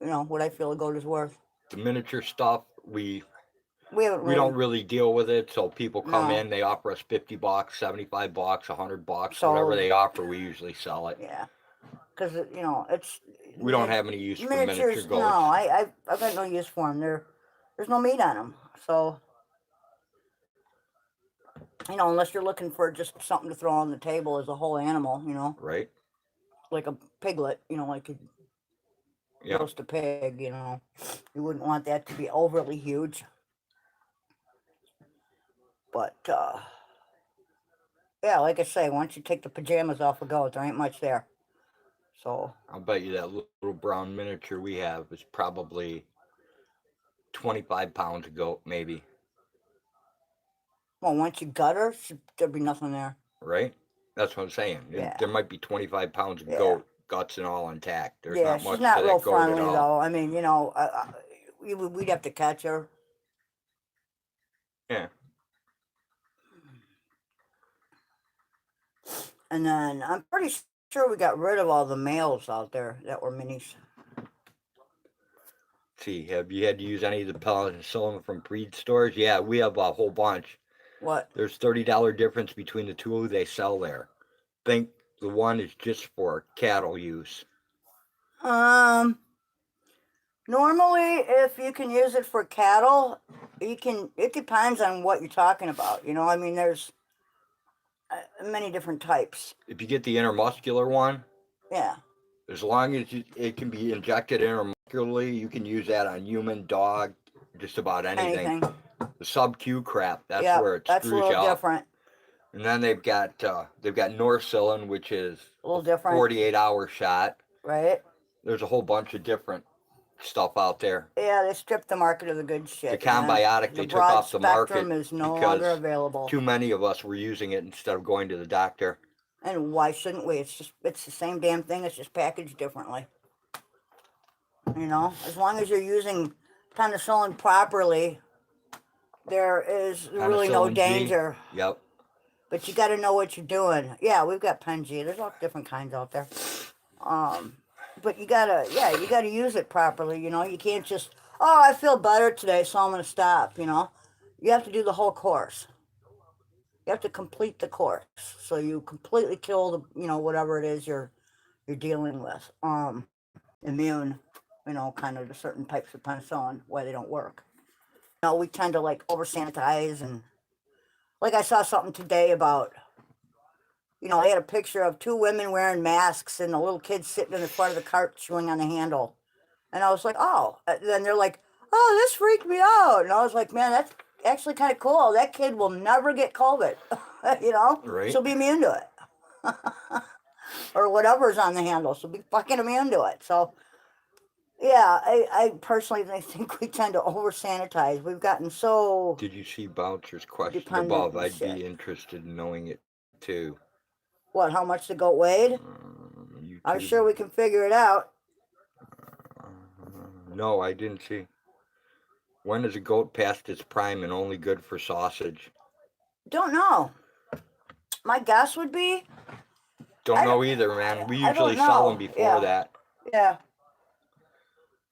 you know, what I feel a goat is worth. The miniature stuff, we don't really deal with it. So people come in, they offer us 50 bucks, 75 bucks, 100 bucks, so, whatever they offer, we usually sell it. Yeah, because you know we don't have any use for miniature goats. No, I've got no use for them. There's no meat on them, so you know, unless you're looking for just something to throw on the table as a whole animal, you know, right? Like a piglet, you know, like a roast a pig, you know, you wouldn't want that to be overly huge, but yeah, like I say, once you take the pajamas off a goat, there ain't much there. So I'll bet you that little brown miniature we have is probably 25 pounds of goat, maybe. Well, once you gut her, there'd be nothing there. Right? That's what I'm saying. Yeah. There might be 25 pounds of goat, guts and all intact. There's not much she's not real friendly, though. I mean, you know, we'd have to catch her. Yeah. And then I'm pretty sure we got rid of all the males out there that were minis. See, have you had to use any of the penicillin from breed stores? Yeah, we have a whole bunch. What? There's $30 difference between the two they sell there. Think the one is just for cattle use. Normally, if you can use it for cattle, you can. It depends on what you're talking about. You know, I mean, there's many different types. If you get the intermuscular one, yeah. As long as it can be injected intermuscularly, you can use that on human, dog, just about anything. The sub-Q crap, that's where it screws you up. That's a little different. And then they've got Norcillin, which is a little different 48-hour shot. Right. There's a whole bunch of different stuff out there. Yeah, they stripped the market of the good shit. The Combiotic, they took off the market is no longer available. Too many of us were using it instead of going to the doctor. And why shouldn't we? It's the same damn thing. It's just packaged differently. You know, as long as you're using penicillin properly, there is really no danger. G. Yep. But you got to know what you're doing. Yeah, we've got Pen G. There's all different kinds out there. But you gotta use it properly. You know, you can't just, oh, I feel better today, so I'm gonna stop. You know, you have to do the whole course. You have to complete the course, so you completely kill the, you know, whatever it is you're dealing with. Immune. you know, kind of the certain types of penicillin, why they don't work. You know, we tend to like over sanitize, and like I saw something today about, you know, they had a picture of 2 women wearing masks and a little kid sitting in the front of the cart chewing on the handle. And I was like, oh, then they're like, oh, this freaked me out. And I was like, man, that's actually kind of cool. That kid will never get COVID, you know? Right. She'll be immune to it. Or whatever's on the handle. She'll be fucking immune to it. So, yeah, I personally think we tend to over sanitize. We've gotten so. Did you see Bouncer's question dependent above? and I'd shit. be interested in knowing it too. What, how much the goat weighed? I'm YouTube. sure we can figure it out. No, I didn't see. When is a goat past its prime and only good for sausage? Don't know. My guess would be. Don't know either, man. We I usually don't sell know. them before Yeah. that. Yeah.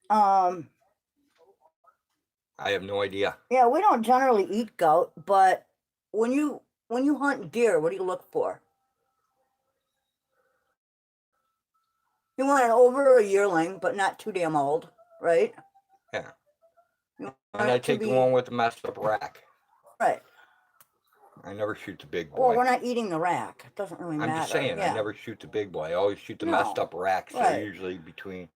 I have no idea. Yeah, we don't generally eat goat, but when you hunt deer, what do you look for? You want an over or a yearling, but not too damn old, right? Yeah. You want And it I to take the be- one with the messed up rack. Right. I never shoot the big Well, boy. we're not eating the rack. It doesn't really matter. I'm just saying, Yeah. I never shoot the big boy. I always shoot the No. messed up racks. Right. They're usually between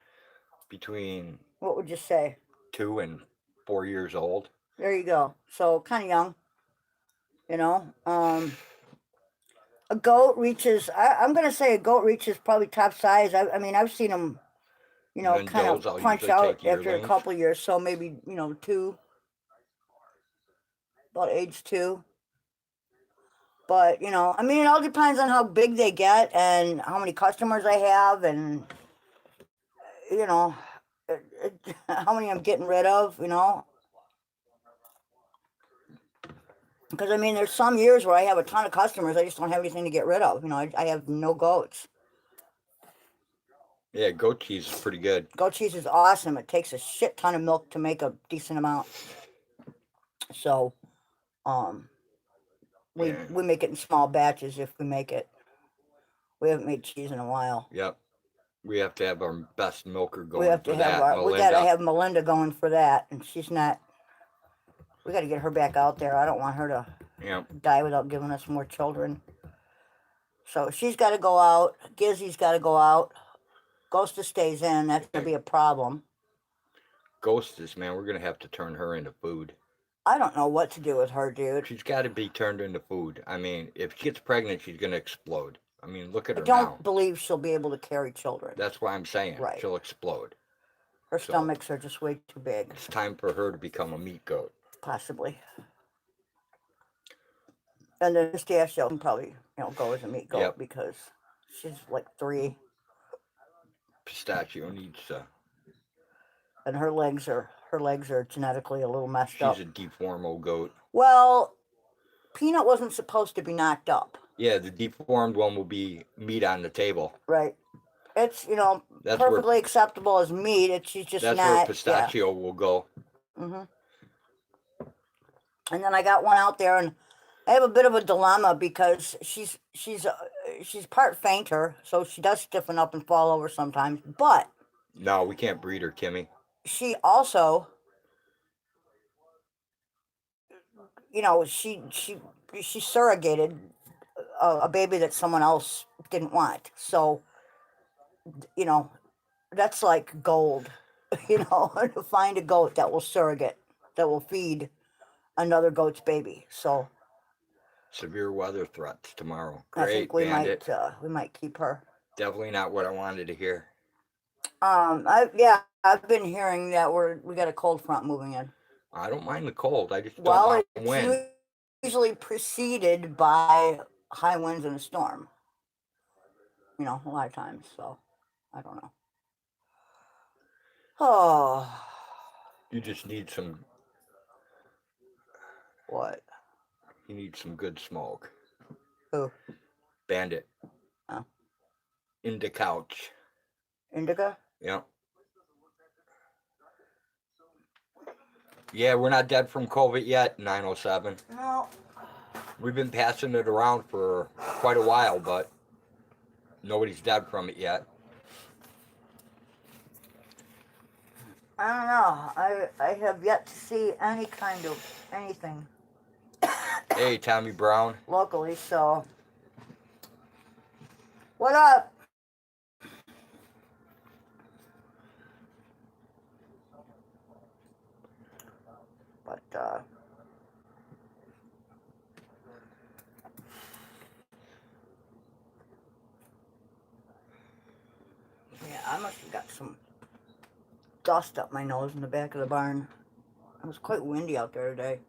What would you say? 2 and 4 years old. There you go. So kind of young. You know, a goat reaches. I'm gonna say a goat reaches probably top size. I mean, I've seen them, you know, And then kind those of I'll punch usually out take after a yearlings. couple years. So maybe, you know, 2, about age 2. But, you know, I mean, it all depends on how big they get and how many customers I have, and, you know, how many I'm getting rid of, you know. Because, I mean, there's some years where I have a ton of customers. I just don't have anything to get rid of. You know, I have no goats. Yeah, goat cheese is pretty good. Goat cheese is awesome. It takes a shit ton of milk to make a decent amount. So, we make it in small batches if we make it. We haven't made cheese in a while. Yep. We have to have our best milker going. We have to for have that, we got to have Melinda going for that, and she's not. We got to get her back out there. I don't want her to die without giving us more children. So she's got to go out. Gizzy's got to go out. Ghosta stays in. That's going to be a problem. Ghostess, man, we're going to have to turn her into food. I don't know what to do with her, dude. She's got to be turned into food. I mean, if she gets pregnant, she's going to explode. I mean, look at her now. I don't believe she'll be able to carry children. That's why I'm saying. Right. She'll explode. Her stomachs are just way too big. It's time for her to become a meat goat. Possibly. And then Pistachio can probably, you know, go as a meat goat because she's like 3. Pistachio needs to. And her legs are genetically a little messed up. She's a deformed old goat. Well, Peanut wasn't supposed to be knocked up. Yeah, the deformed one will be meat on the table. Right. It's, you know, that's perfectly acceptable as meat. She's just that's not. That's where Pistachio will go. Mm-hmm. And then I got one out there, and I have a bit of a dilemma because she's part fainter, so she does stiffen up and fall over sometimes. But no, we can't breed her, Kimmy. She also, you know, she surrogated a baby that someone else didn't want. So, you know, that's like gold. You know, to find a goat that will surrogate, that will feed another goat's baby. So severe weather threats tomorrow. Great, I think we Bandit. we might keep her. Definitely not what I wanted to hear. I've been hearing that we got a cold front moving in. I don't mind the cold. I just don't want the wind. It's usually preceded by high winds and a storm. You know, a lot of times. So I don't know. Oh. You just need some. What? You need some good smoke. Who? Bandit. Oh. Indica couch. Indica? Yeah. Yeah, we're not dead from COVID yet, 907. No. We've been passing it around for quite a while, but nobody's dead from it yet. I don't know. I have yet to see any kind of anything. Hey, Tommy Brown. Locally, so. What up? But, yeah, I must have got some dust up my nose in the back of the barn. It was quite windy out there today.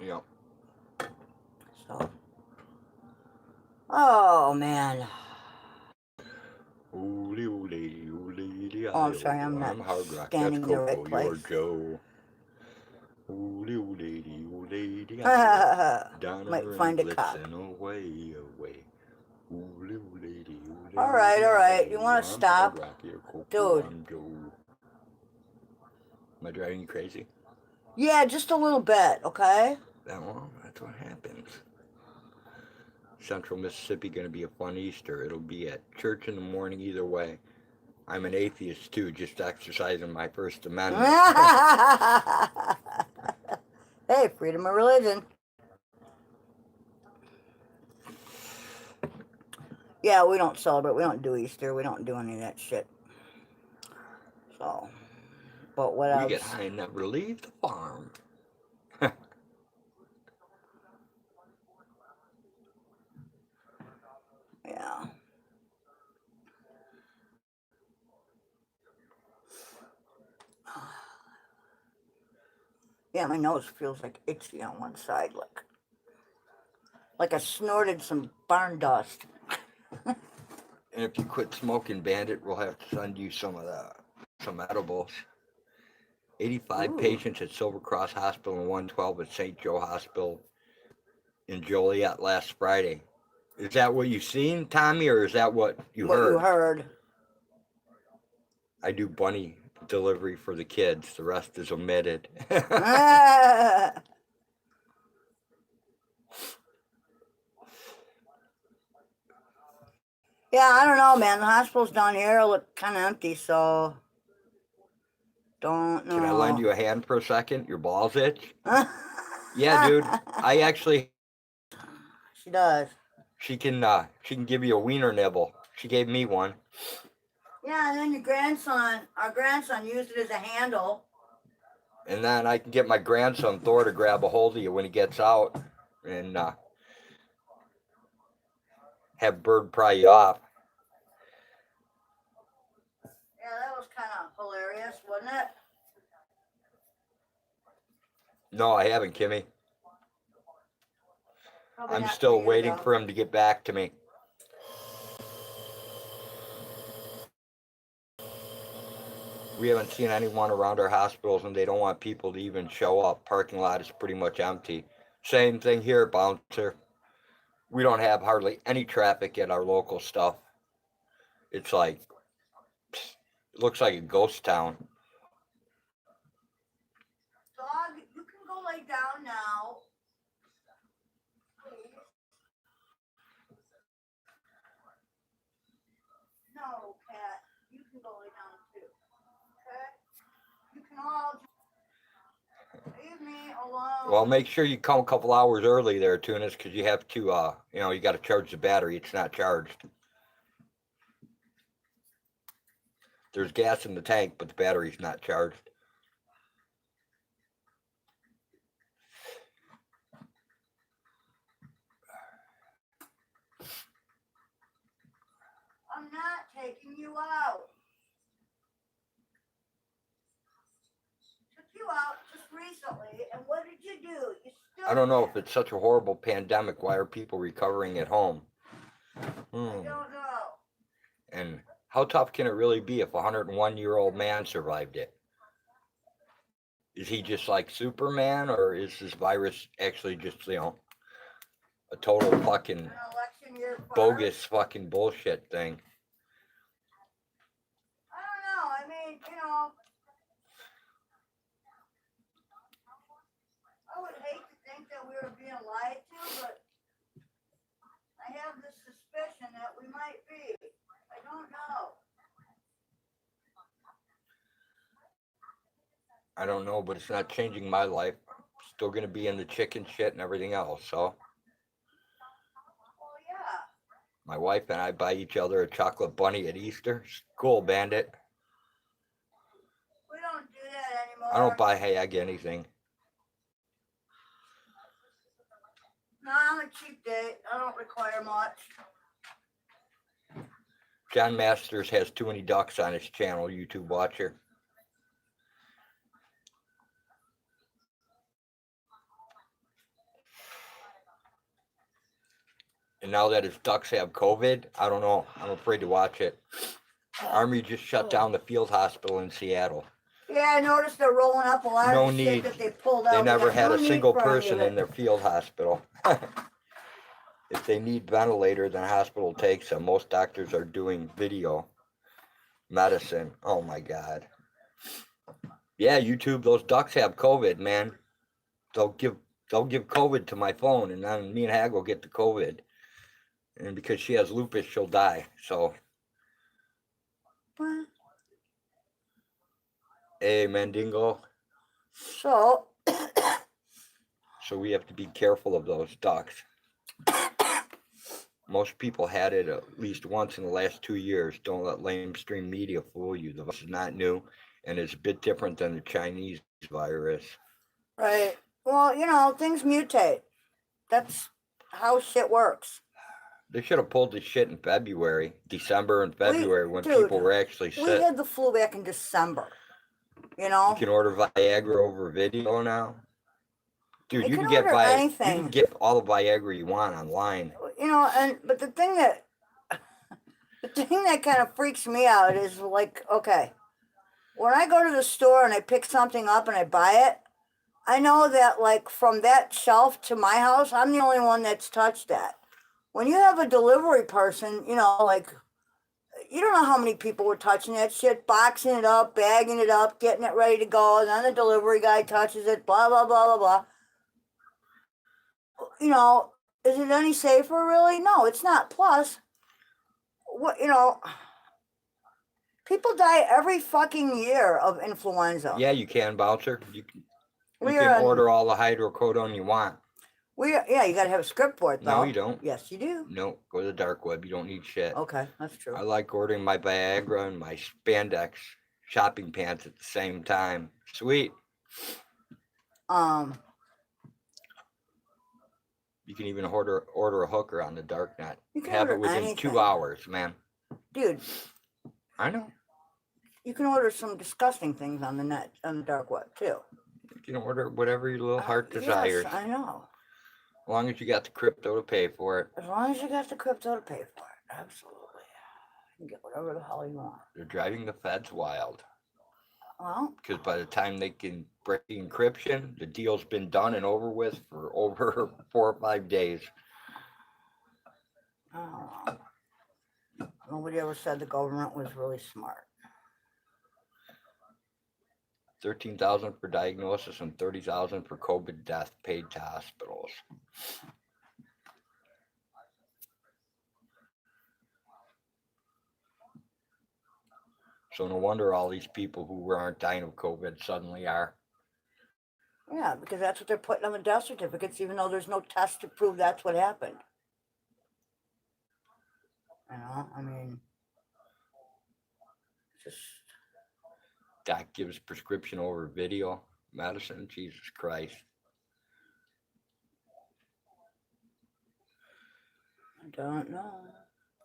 Yep. So. Oh, man. Oh, I'm sorry, I'm not standing in the right place. Might find a cop. All right. You want to stop? Dude. Am I driving you crazy? Yeah, just a little bit, okay? That's what happens. Central Mississippi going to be a fun Easter. It'll be at church in the morning either way. I'm an atheist too, just exercising my First Amendment. Hey, freedom of religion. Yeah, we don't celebrate. We don't do Easter. We don't do any of that shit. So, but what else? We get high and never leave the farm. Yeah. Yeah, my nose feels like itchy on one side, like I snorted some barn dust. And if you quit smoking Bandit, we'll have to send you some edibles. 85 patients at Silver Cross Hospital and 112 at St. Joe Hospital in Joliet last Friday. Is that what you've seen, Tommy, or is that what you heard? What you heard. I do bunny delivery for the kids. The rest is omitted. Yeah, I don't know, man. The hospitals down here look kind of empty, so don't know. Can I lend you a hand for a second? Your balls itch? Yeah, dude. I actually. She does. She can give you a wiener nibble. She gave me one. Yeah, and then our grandson used it as a handle. And then I can get my grandson Thor to grab a hold of you when he gets out and have Bird pry you off. Yeah, that was kind of hilarious, wasn't it? No, I haven't, Kimmy. Probably I'm not still you, waiting though. for him to get back to me. We haven't seen anyone around our hospitals, and they don't want people to even show up. Parking lot is pretty much empty. Same thing here, Bouncer. We don't have hardly any traffic at our local stuff. It's like, it looks like a ghost town. Dog, you can go lay down now. Please. No, cat. You can go lay down too. Okay? You can all just leave me alone. Well, make sure you come a couple hours early there, Tunis, because you have to, you got to charge the battery. It's not charged. There's gas in the tank, but the battery's not charged. I'm not taking you out. Took you out just recently, and what did you do? You stood I don't know there. if it's such a horrible pandemic. Why are people recovering at home? I don't know. And how tough can it really be if a 101-year-old man survived it? Is he just like Superman, or is this virus actually just, a total fucking bogus fucking bullshit thing? I don't know. I mean, I would hate to think that we were being lied to, but I have this suspicion that we might be. I don't know. I don't know, but it's not changing my life. Still going to be in the chicken shit and everything else. So Well, yeah. my wife and I buy each other a chocolate bunny at Easter. School bandit. We don't do that anymore. I don't buy Hayag anything. No, I'm a cheap date. I don't require much. John Masters has too many ducks on his channel, YouTube watcher. And now that his ducks have COVID, I don't know. I'm afraid to watch it. Army just shut down the field hospital in Seattle. Yeah, I noticed they're rolling up a lot No of need. shit that they pulled out. They never had no a single need for any person of in their field hospital. If they need ventilator, then hospital takes them. Most doctors are doing video medicine. Oh my God. Yeah, YouTube, those ducks have COVID, man. They'll give COVID to my phone, and then me and Hag will get the COVID. And because she has lupus, she'll die. So, What? hey, Mandingo. So, So we have to be careful of those ducks. Most people had it at least once in the last 2 years. Don't let lamestream media fool you. The virus is not new, and it's a bit different than the Chinese virus. right. Well, you know, things mutate. That's how shit works. They should have pulled this shit in February, December and February, when people were actually sick. We had the flu back in December. You know? You can order Viagra over video now. Dude, you can get anything. You can get all the Viagra you want online. You know, but the thing that kind of freaks me out is like, okay, when I go to the store and I pick something up and I buy it, I know that like from that shelf to my house, I'm the only one that's touched that. When you have a delivery person, you know, like, you don't know how many people were touching that shit, boxing it up, bagging it up, getting it ready to go, and then the delivery guy touches it, blah, blah, blah, blah, blah. You know, is it any safer, really? No, it's not. Plus, what, you know, people die every fucking year of influenza. Yeah, you can, Bouncer. You can order all the hydrocodone you want. Yeah, you got to have a script for it, though. No, you don't. Yes, you do. No, go to the dark web. You don't need shit. Okay, that's true. I like ordering my Viagra and my spandex shopping pants at the same time. Sweet. You can even order a hooker on the dark net. You can have order it within anything. 2 hours, man. Dude. I know. You can order some disgusting things on the net, on the dark web, too. You can order whatever your little heart desires. Yes, I know. As long as you got the crypto to pay for it. As long as you got the crypto to pay for it. Absolutely. You can get whatever the hell you want. They're driving the feds wild. Well, because by the time they can break the encryption, the deal's been done and over with for over 4 or 5 days. Nobody ever said the government was really smart. 13,000 for diagnosis and 30,000 for COVID death paid to hospitals. So no wonder all these people who aren't dying of COVID suddenly are. Yeah, because that's what they're putting on the death certificates, even though there's no test to prove that's what happened. You know, I mean, just... Doc gives prescription over video medicine. Jesus Christ. I don't know.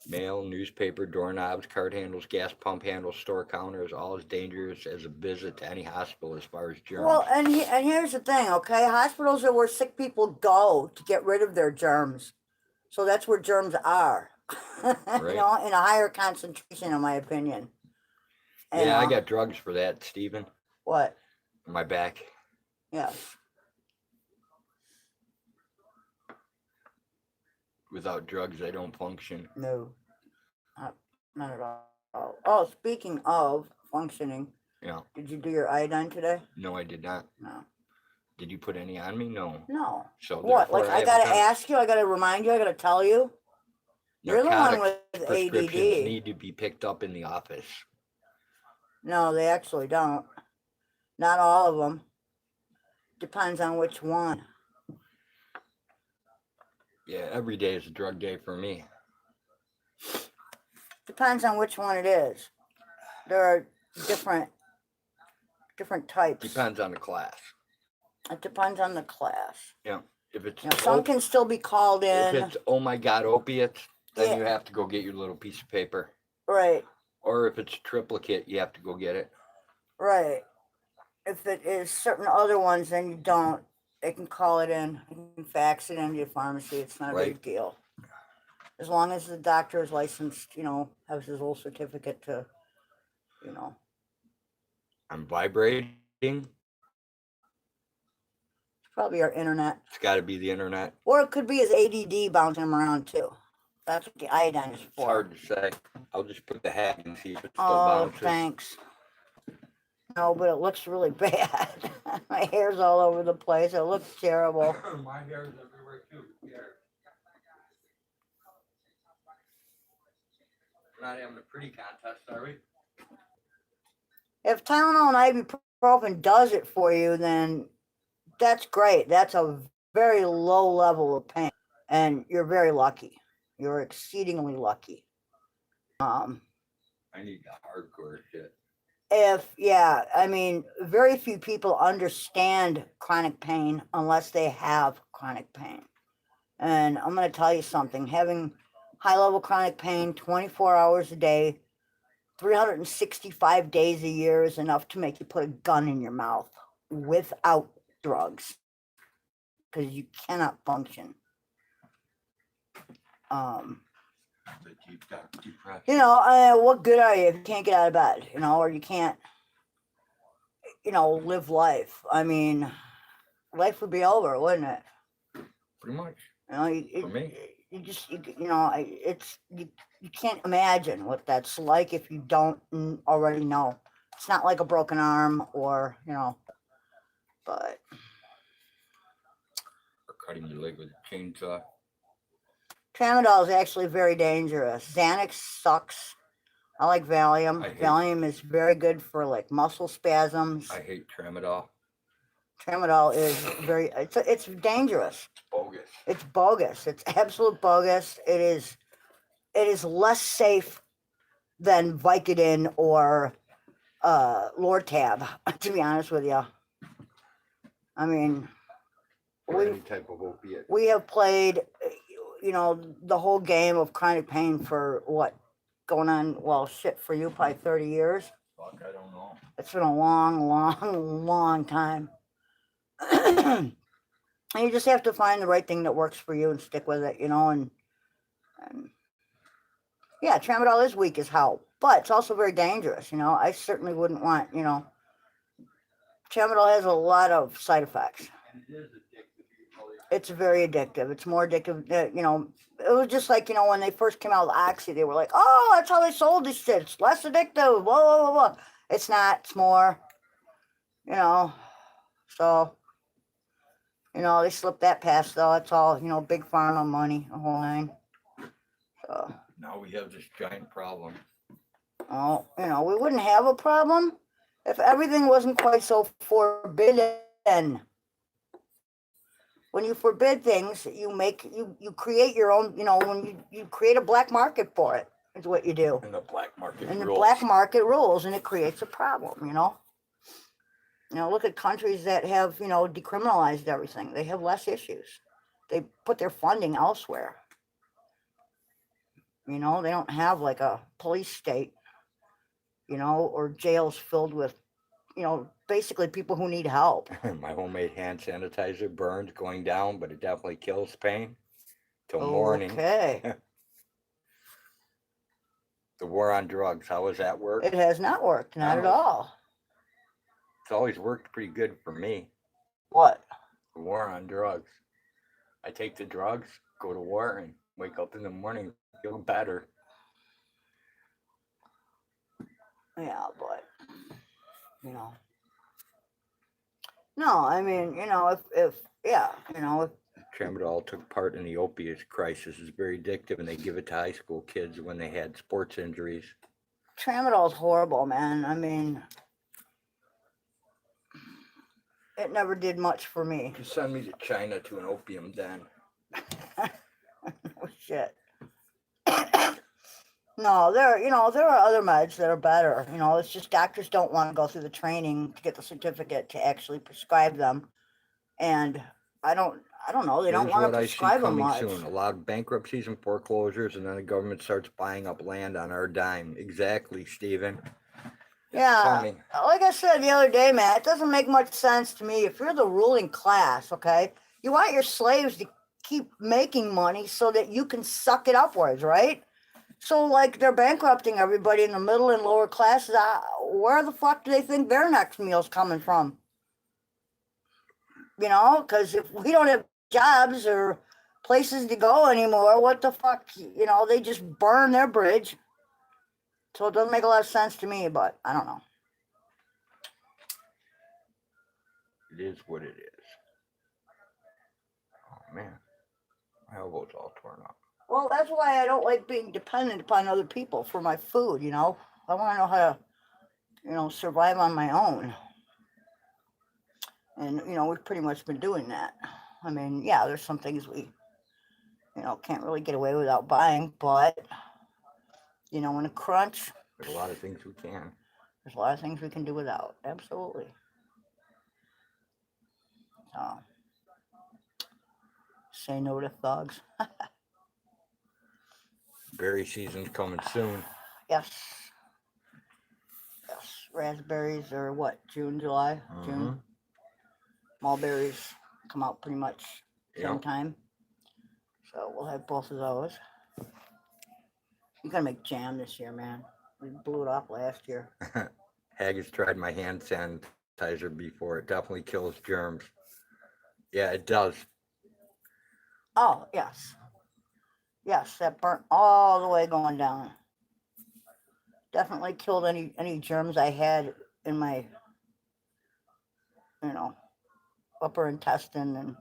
Mail, newspaper, doorknobs, card handles, gas pump handles, store counters, all as dangerous as a visit to any hospital as far as germs. Well, and here's the thing, okay? Hospitals are where sick people go to get rid of their germs. So that's where germs are. Right. You know, in a higher concentration, in my opinion. And, yeah, I got drugs for that, Stephen. What? My back. Yes. Without drugs, I don't function. No, not at all. Oh, speaking of functioning. Yeah. Did you do your iodine today? No, I did not. No. Did you put any on me? No. No. So what? Like I gotta ask you, I gotta remind you, I gotta tell you. You're the one with ADD. Need to be picked up in the office. No, they actually don't. Not all of them. Depends on which one. Yeah, every day is a drug day for me. Depends on which one it is. There are different types. Depends on the class. It depends on the class. Yeah. If it's some can still be called in. If it's oh my god opiates, then you have to go get your little piece of paper. Right. Or if it's a triplicate, you have to go get it. Right. If it is certain other ones, then you don't. They can call it in. You can fax it into your pharmacy. It's not a big deal. As long as the doctor is licensed, has his whole certificate to, I'm vibrating. It's probably our internet. It's got to be the internet. Or it could be his ADD bouncing him around too. That's what the iodine is for. It's hard to say. I'll just put the hat and see if it still bounces. Oh, thanks. No, but it looks really bad. My hair's all over the place. It looks terrible. My hair's everywhere too. Yeah. We're not having a pretty contest, are we? If Tylenol and ibuprofen does it for you, then that's great. That's a very low level of pain, and you're very lucky. You're exceedingly lucky. I need the hardcore shit. Very few people understand chronic pain unless they have chronic pain. And I'm going to tell you something. Having high-level chronic pain 24 hours a day, 365 days a year is enough to make you put a gun in your mouth without drugs, because you cannot function. What good are you if you can't get out of bed, or you can't, live life? I mean, life would be over, wouldn't it? Pretty much. For me. You can't imagine what that's like if you don't already know. It's not like a broken arm or, but. Or cutting your leg with a chainsaw. Tramadol is actually very dangerous. Xanax sucks. I like Valium. Valium is very good for like muscle spasms. I hate Tramadol. Tramadol is it's dangerous. It's bogus. It's bogus. It's absolute bogus. It is less safe than Vicodin or Lortab, to be honest with you. I mean, any type of opiate. We have played, the whole game of chronic pain for what? Going on, for you, probably 30 years. Fuck, I don't know. It's been a long, long, long time. And you just have to find the right thing that works for you and stick with it, and yeah, Tramadol is weak as hell, but it's also very dangerous, I certainly wouldn't want, Tramadol has a lot of side effects. And it is addictive. It's very addictive. It's more addictive, it was just like, when they first came out with Oxy, they were like, oh, that's how they sold this shit. It's less addictive, blah. It's not, it's more, so, they slipped that past, though. It's all, big pharma money, the whole nine. So. Now we have this giant problem. Oh, we wouldn't have a problem if everything wasn't quite so forbidden. When you forbid things, you create your own, when you create a black market for it, is what you do. And the black market and rules. The black market rules, and it creates a problem, look at countries that have, decriminalized everything. They have less issues. They put their funding elsewhere. They don't have like a police state, or jails filled with, basically people who need help. My homemade hand sanitizer burns going down, but it definitely kills pain till morning. Okay. The war on drugs, how does that work? It has not worked, not at all. It's always worked pretty good for me. What? The war on drugs. I take the drugs, go to war, and wake up in the morning, feel better. Yeah, but, no, I mean, if Tramadol took part in the opiate crisis. It's very addictive, and they give it to high school kids when they had sports injuries. Tramadol's horrible, man. I mean, it never did much for me. You send me to China to an opium den. Oh shit. No, there are other meds that are better. It's just doctors don't want to go through the training to get the certificate to actually prescribe them. And I don't know. They don't want to prescribe them much. Soon. A lot of bankruptcies and foreclosures, and then the government starts buying up land on our dime. Exactly, Stephen. Yeah, like I said the other day, Matt, it doesn't make much sense to me. If you're the ruling class, okay, you want your slaves to keep making money so that you can suck it upwards, right? So, like, they're bankrupting everybody in the middle and lower classes. Where the fuck do they think their next meal's coming from? Because if we don't have jobs or places to go anymore, what the fuck? They just burn their bridge. So it doesn't make a lot of sense to me, but I don't know. It is what it is. Oh, man. My elbow's all torn up. Well, that's why I don't like being dependent upon other people for my food, I want to know how to, survive on my own. And, we've pretty much been doing that. I mean, yeah, there's some things we, can't really get away without buying, but, in a crunch. There's a lot of things we can. There's a lot of things we can do without. Absolutely. So, say no to thugs. Berry season's coming soon. Yes. Yes. Raspberries are what? June, July? June. Mulberries come out pretty much same time. So we'll have both of those. I'm gonna make jam this year, man. We blew it off last year. Haggis tried my hand sanitizer before. It definitely kills germs. Yeah, it does. Oh, yes. Yes, that burnt all the way going down. Definitely killed any germs I had in my, upper intestine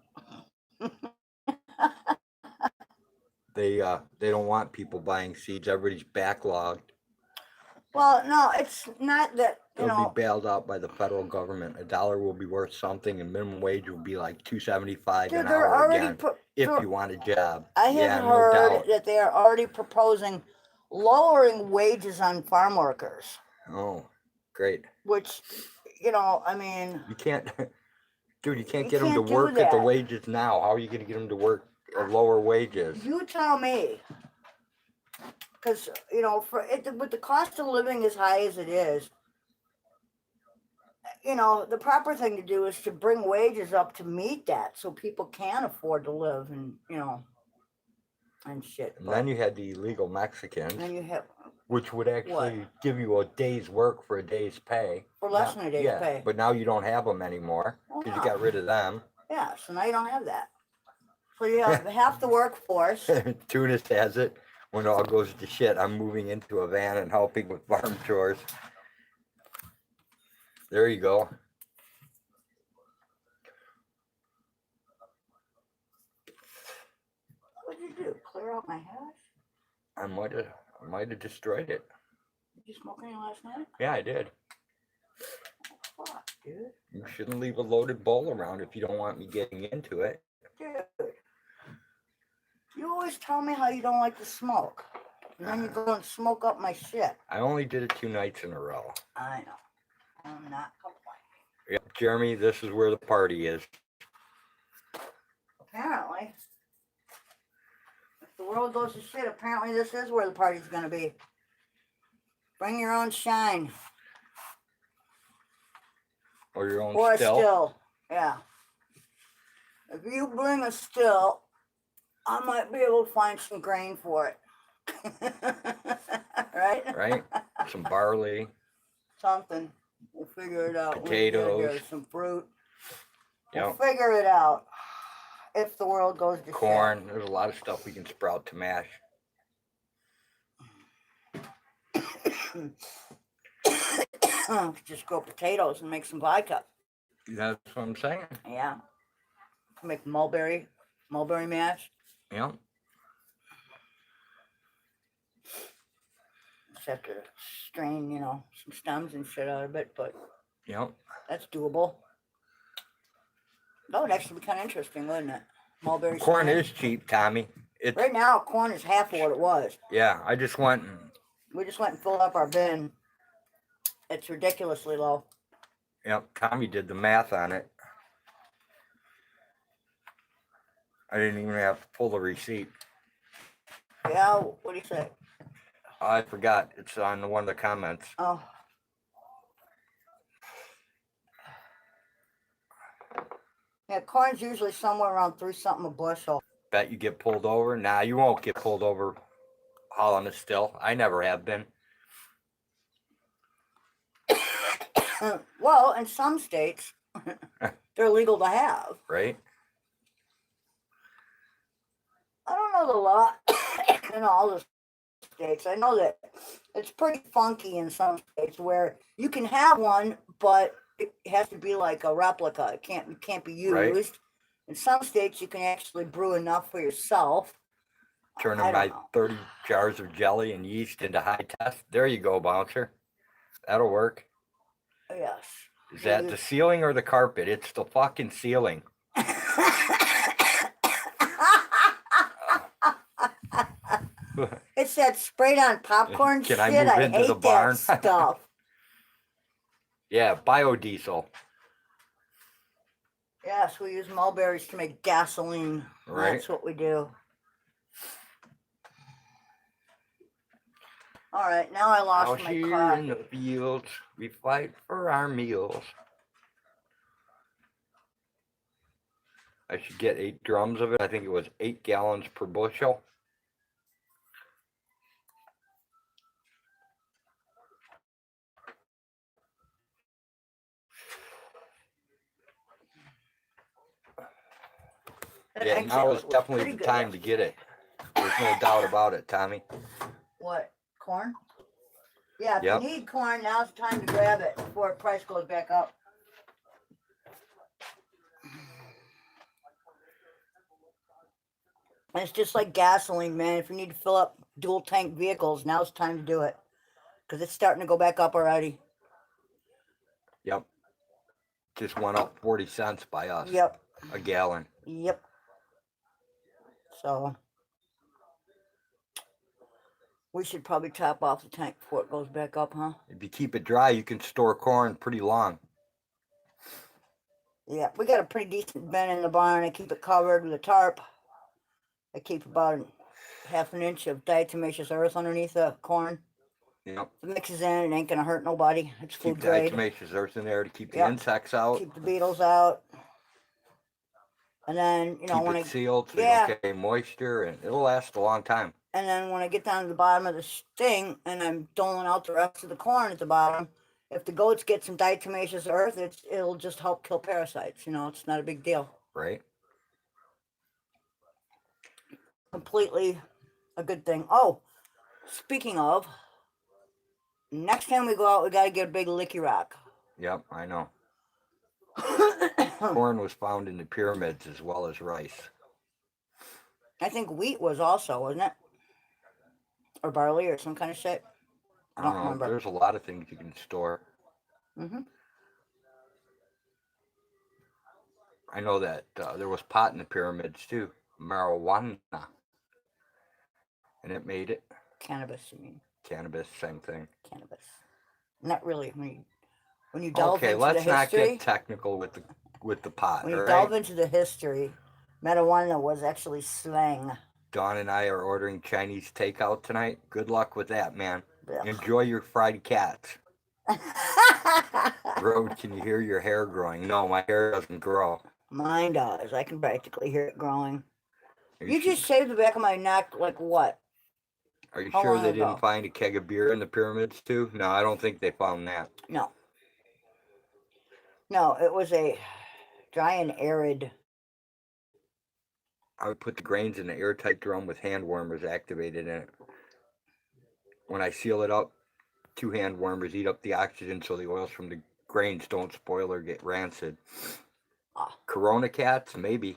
and They don't want people buying seeds. Everybody's backlogged. Well, no, it's not that, They'll be bailed out by the federal government. $1 will be worth something, and minimum wage will be like $2.75 an hour again if you want a job. I have heard that they are already proposing lowering wages on farm workers. Oh, great. Which, I mean... You can't... Dude, you can't get them to work at the wages now. How are you going to get them to work at lower wages? You tell me. Because, with the cost of living as high as it is, the proper thing to do is to bring wages up to meet that so people can afford to live and, and shit. And then you had the illegal Mexicans. And then you have... Which would actually give you a day's work for a day's pay. For less than a day's pay. But now you don't have them anymore because you got rid of them. Yeah, so now you don't have that. So you have half the workforce. Tunis has it. When it all goes to shit, I'm moving into a van and helping with farm chores. There you go. What did you do? Clear out my hash? I might have destroyed it. Did you smoke any last night? Yeah, I did. Oh, fuck, dude. You shouldn't leave a loaded bowl around if you don't want me getting into it. Dude. You always tell me how you don't like to smoke. And then you go and smoke up my shit. I only did it 2 nights in a row. I know. I'm not complaining. Yep, Jeremy, this is where the party is. Apparently. If the world goes to shit, apparently this is where the party's going to be. Bring your own shine. Or your own still. Or a still. still. Yeah. If you bring a still, I might be able to find some grain for it. Right? Right? Some barley. Something. We'll figure it out. Potatoes. Some fruit. Yep. We'll figure it out. If the world goes to corn. shit. There's a lot of stuff we can sprout to mash. Just grow potatoes and make some vodka. That's what I'm saying. Yeah. Make mulberry mash. Yeah. Just have to strain, some stems and shit out of it, but Yep. that's doable. That would actually be kind of interesting, wouldn't it? Mulberry corn slang. is cheap, Tommy. It's right now corn is half of what it was. Yeah, I just went and We just went and filled up our bin. It's ridiculously low. yep, Tommy did the math on it. I didn't even have to pull the receipt. Yeah, what do you say? I forgot. It's on one of the comments. Oh. Yeah, corn's usually somewhere around 3 something a bushel. Bet you get pulled over? Nah, you won't get pulled over hauling it still. I never have been. Well, in some states, they're legal to have. Right? I don't know the law in all the states. I know that it's pretty funky in some states where you can have one, but it has to be like a replica. It can't be used. Right. In some states, you can actually brew enough for yourself. Turning my 30 jars of jelly and yeast into high test. There you go, bouncer. That'll work. Yes. Is that the ceiling or the carpet? It's the fucking ceiling. It's that sprayed on popcorn Can shit. I move into hate the barn? that stuff. Yeah, biodiesel. Yes, we use mulberries to make gasoline. Right. That's what we do. All right, now I lost Out my here car. in the fields, we fight for our meals. I should get 8 drums of it. I think it was 8 gallons per bushel. Yeah, now is definitely the time to get it. There's no doubt about it, Tommy. What? Corn? Yeah, if Yep. you need corn, now's the time to grab it before the price goes back up. And it's just like gasoline, man. If you need to fill up dual tank vehicles, now's the time to do it. Because it's starting to go back up already. Yep. Just went up 40 cents by us. Yep. A gallon. Yep. So we should probably top off the tank before it goes back up, huh? If you keep it dry, you can store corn pretty long. Yeah, we got a pretty decent bin in the barn. I keep it covered with a tarp. I keep about half an inch of diatomaceous earth underneath the corn. Yep. If it mixes in, it ain't gonna hurt nobody. It's food Keep grade. diatomaceous earth in there to keep the insects out. Keep the beetles out. And then, you know, keep when it sealed so you don't get moisture, and it'll last a long time. And then when I get down to the bottom of the thing and I'm doling out the rest of the corn at the bottom, if the goats get some diatomaceous earth, it'll just help kill parasites. You know, it's not a big deal. Right. Completely a good thing. Oh, speaking of, next time we go out, we got to get a big licky rock. Yep, I know. Corn was found in the pyramids as well as rice. I think wheat was also, wasn't it? Or barley or some kind of shit. I don't remember. There's a lot of things you can store. Mm-hmm. I know that there was pot in the pyramids too. Marijuana. And it made it. Cannabis, you mean? Cannabis, same thing. Cannabis. Not really. When you delve into the history. Okay, let's not get technical with the pot. When you delve into the history, marijuana was actually slang. Dawn and I are ordering Chinese takeout tonight. Good luck with that, man. Ugh. Enjoy your fried cats. Road, can you hear your hair growing? No, my hair doesn't grow. Mine does. I can practically hear it growing. You just shaved the back of my neck like what? Are you sure they didn't find a keg of beer in the pyramids too? No, I don't think they found that. No. No, it was a dry and arid. I would put the grains in an airtight drum with hand warmers activated in it. When I seal it up, 2 hand warmers eat up the oxygen so the oils from the grains don't spoil or get rancid. Corona cats, maybe.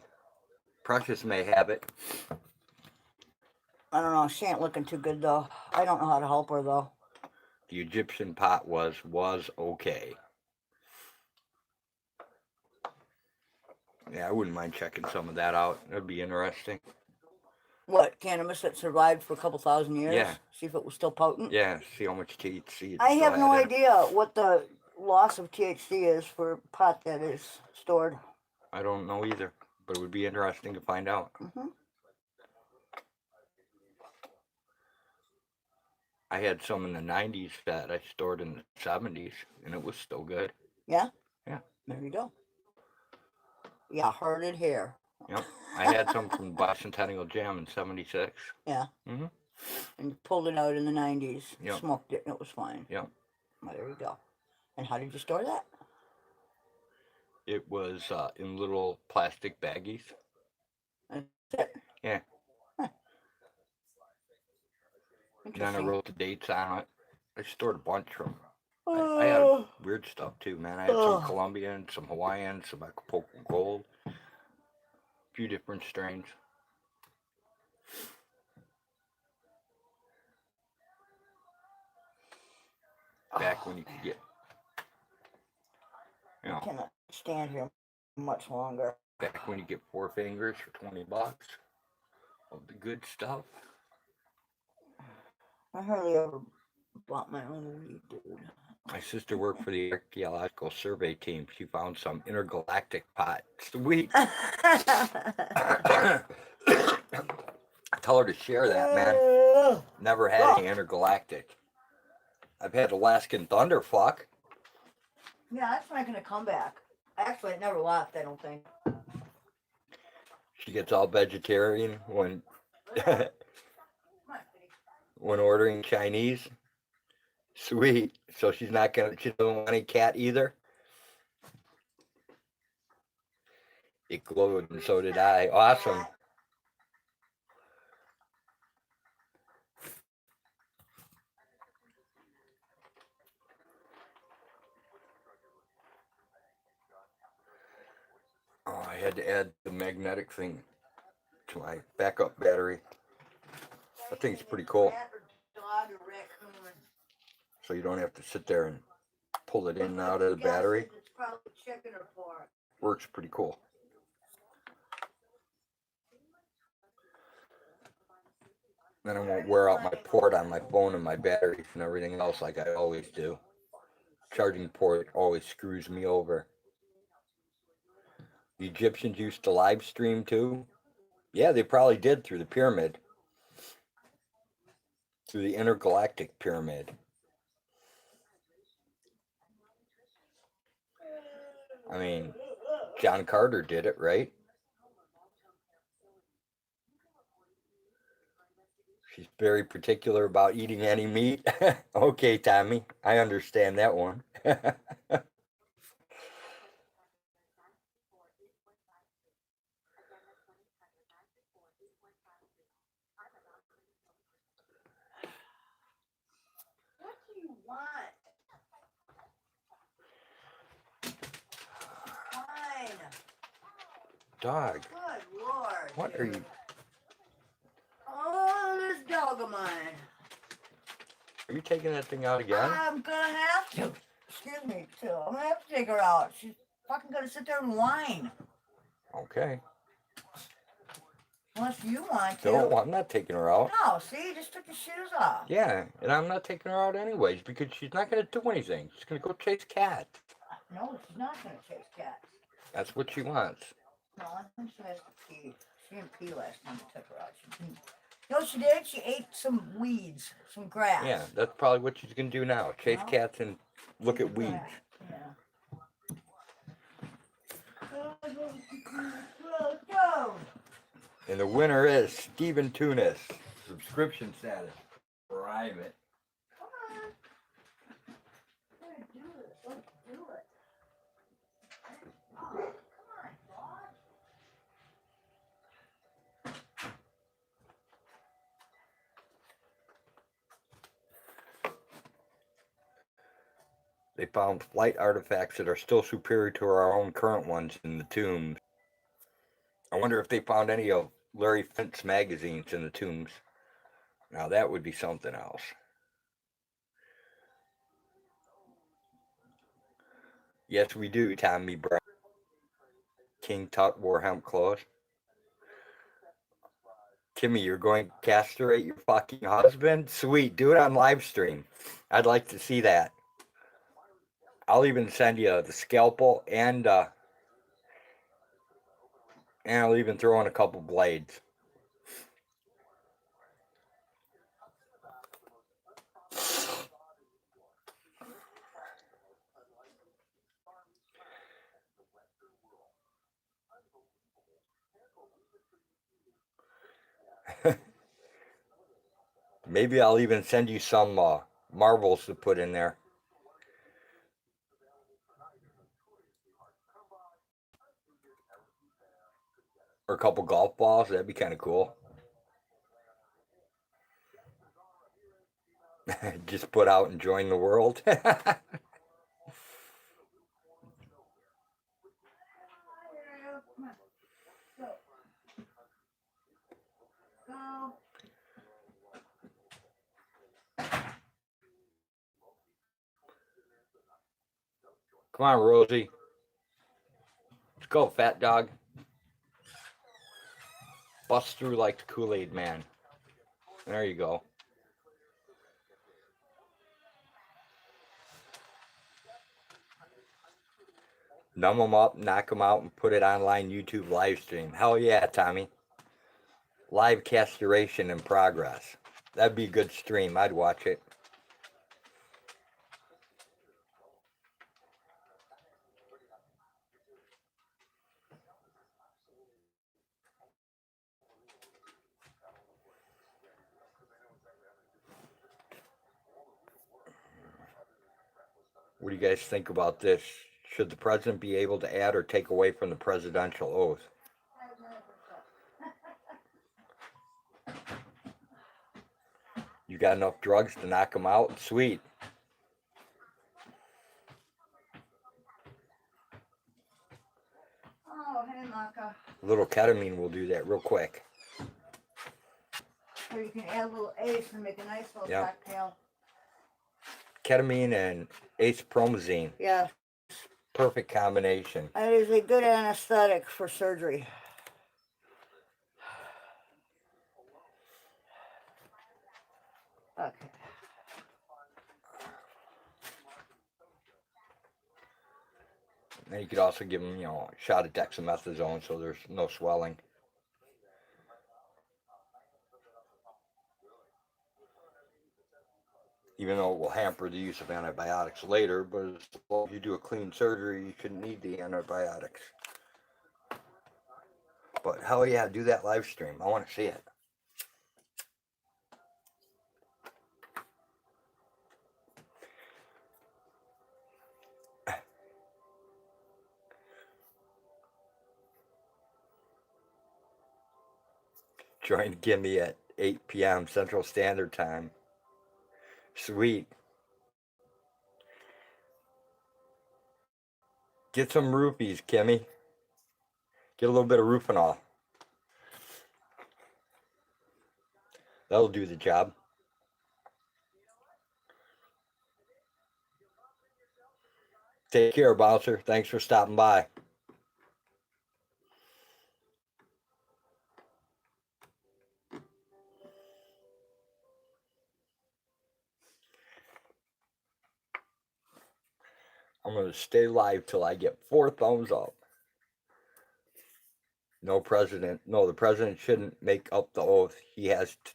Precious may have it. I don't know. She ain't looking too good though. I don't know how to help her though. The Egyptian pot was okay. Yeah, I wouldn't mind checking some of that out. That'd be interesting. What, cannabis that survived for a couple thousand years? Yeah. See if it was still potent? Yeah, see how much THC I have no idea what the loss of THC is for pot that is stored. I don't know either, but it would be interesting to find out. I had some in the 90s that I stored in the 70s, and it was still good. Yeah? Yeah. There you go. Yeah, heard it here. Yep. I had some from Bicentennial Jam in 76. Yeah. Mm-hmm. And you pulled it out in the 90s, Yep. smoked it, and it was fine. Yep. Well, there you go. And how did you store that? It was in little plastic baggies. That's it? Yeah. Huh. And then I Interesting. wrote the dates on it. I stored a bunch from. I had weird stuff too, man. I had some Colombian, some Hawaiian, some Acapulco Gold, a few different strains. Back when you could get, you know, I cannot stand here much longer. back when you get 4 fingers for $20 of the good stuff. I hardly ever bought my own weed, dude. My sister worked for the Archaeological Survey team. She found some intergalactic pot. Sweet. I tell her to share that, man. Never had any intergalactic. I've had Alaskan Thunderfuck. Yeah, that's making a comeback. Actually, it never left, I don't think. She gets all vegetarian when when ordering Chinese. Sweet. So she doesn't want any cat either. It glowed and so did I. Awesome. Oh, I had to add the magnetic thing to my backup battery. That thing's pretty cool. So you don't have to sit there and pull it in and out of the battery. Works pretty cool. Then I won't wear out my port on my phone and my batteries and everything else like I always do. Charging port always screws me over. The Egyptians used to live stream too. Yeah, they probably did through the pyramid. Through the intergalactic pyramid. I mean, John Carter did it, right? She's very particular about eating any meat. Okay, Tommy, I understand that one. What do you want? Fine. Dog. Good Lord. What are you? Oh, this dog of mine. Are you taking that thing out again? I'm gonna have to. Excuse me, too. I'm gonna have to take her out. She's fucking gonna sit there and whine. Okay. Unless you want to. No, I'm not taking her out. No, see, you just took your shoes off. Yeah, and I'm not taking her out anyways because she's not going to do anything. She's going to go chase cats. No, she's not gonna chase cats. That's what she wants. No, I think she has to pee. She didn't pee last time I took her out. She didn't. No, she did. She ate some weeds, some grass. Yeah, that's probably what she's going to do now. Chase No. cats and look at weeds. Yeah. Go. And the winner is Steven Tunis. Subscription status. Private. Come on. Let's do it. Let's do it. Oh, come on, dog. They found flight artifacts that are still superior to our own current ones in the tombs. I wonder if they found any of Larry Flint's magazines in the tombs. Now that would be something else. Yes, we do, Tommy Brown. King Tut wore hemp clothes. Kimmy, you're going to castrate your fucking husband? Sweet, do it on live stream. I'd like to see that. I'll even send you the scalpel and I'll even throw in a couple blades. Maybe I'll even send you some marbles to put in there. Or a couple golf balls. That'd be kind of cool. Just put out and join the world. Come on, Rosie. Let's go, fat dog. Bust through like the Kool-Aid man. There you go. Numb them up, knock them out, and put it online YouTube live stream. Hell yeah, Tommy. Live castration in progress. That'd be a good stream. I'd watch it. What do you guys think about this? Should the president be able to add or take away from the presidential oath? You got enough drugs to knock them out? Sweet. Oh, hey, Maka. A little ketamine will do that real quick. Or you can add a little ace and make a nice little cocktail. Ketamine and acepromazine. Yeah. Perfect combination. It is a good anesthetic for surgery. Okay. And you could also give them, a shot of dexamethasone so there's no swelling. Even though it will hamper the use of antibiotics later, but as long as you do a clean surgery, you shouldn't need the antibiotics. But hell yeah, do that live stream. I want to see it. Join Gimme at 8 p.m. Central Standard Time. Sweet. Get some roofies, Kimmy. Get a little bit of Rufinol. That'll do the job. Take care, Bouncer. Thanks for stopping by. I'm going to stay live till I get 4 thumbs up. No, the president shouldn't make up the oath. He has to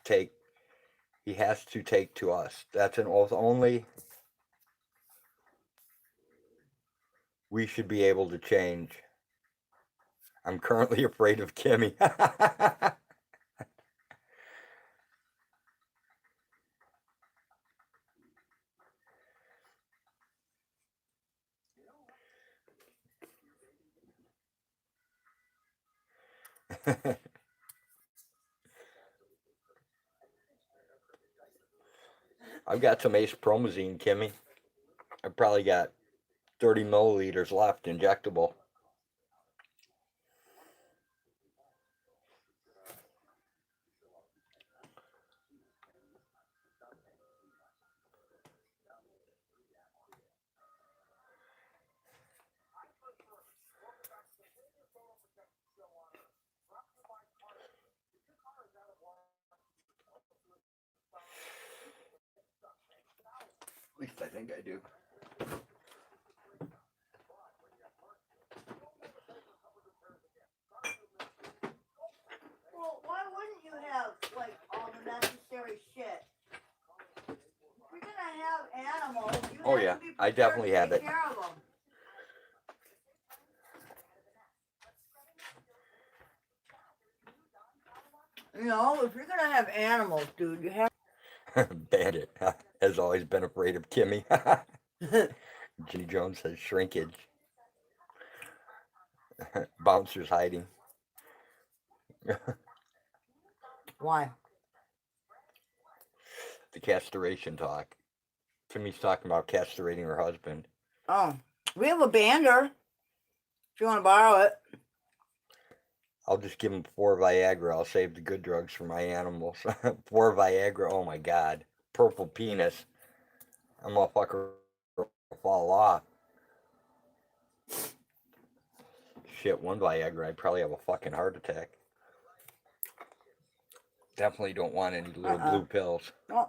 take to us. That's an oath only we should be able to change. I'm currently afraid of Kimmy. I've got some acepromazine, Kimmy. I've probably got 30 milliliters left, injectable. least I think I do. Well, why wouldn't you have, like, all the necessary shit? If you're gonna have animals, you Oh, have yeah, to be I definitely prepared have to it. take care of them. You know, if you're gonna have animals, dude, you have. Bandit has always been afraid of Kimmy. Ginny Jones says shrinkage. Bouncer's hiding. Why? The castration talk. Kimmy's talking about castrating her husband. Oh, we have a bander. If you want to borrow it. I'll just give him 4 Viagra. I'll save the good drugs for my animals. 4 Viagra. Oh my God. Purple penis. That motherfucker will fall off. Shit, 1 Viagra, I'd probably have a fucking heart attack. Definitely don't want any little blue pills. Oh.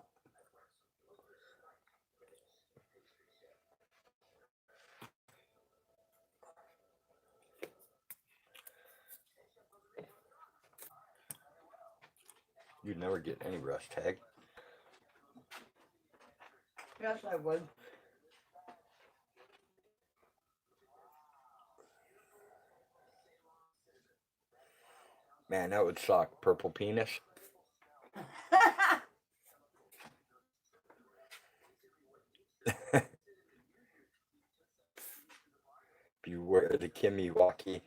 You'd never get any rest, Tag. Yes, I would. Man, that would suck. Purple penis. Beware the Kimmy walkie.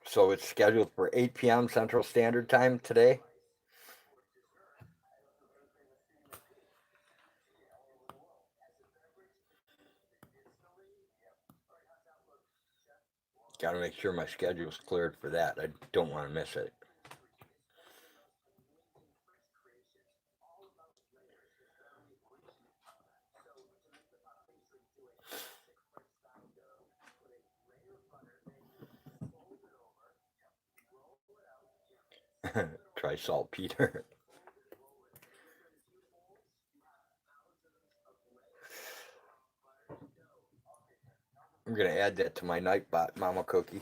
So it's scheduled for 8 p.m. Central Standard Time today. Got to make sure my schedule's cleared for that. I don't want to miss it. Try saltpeter. I'm going to add that to my Nighbot Mama Cookie.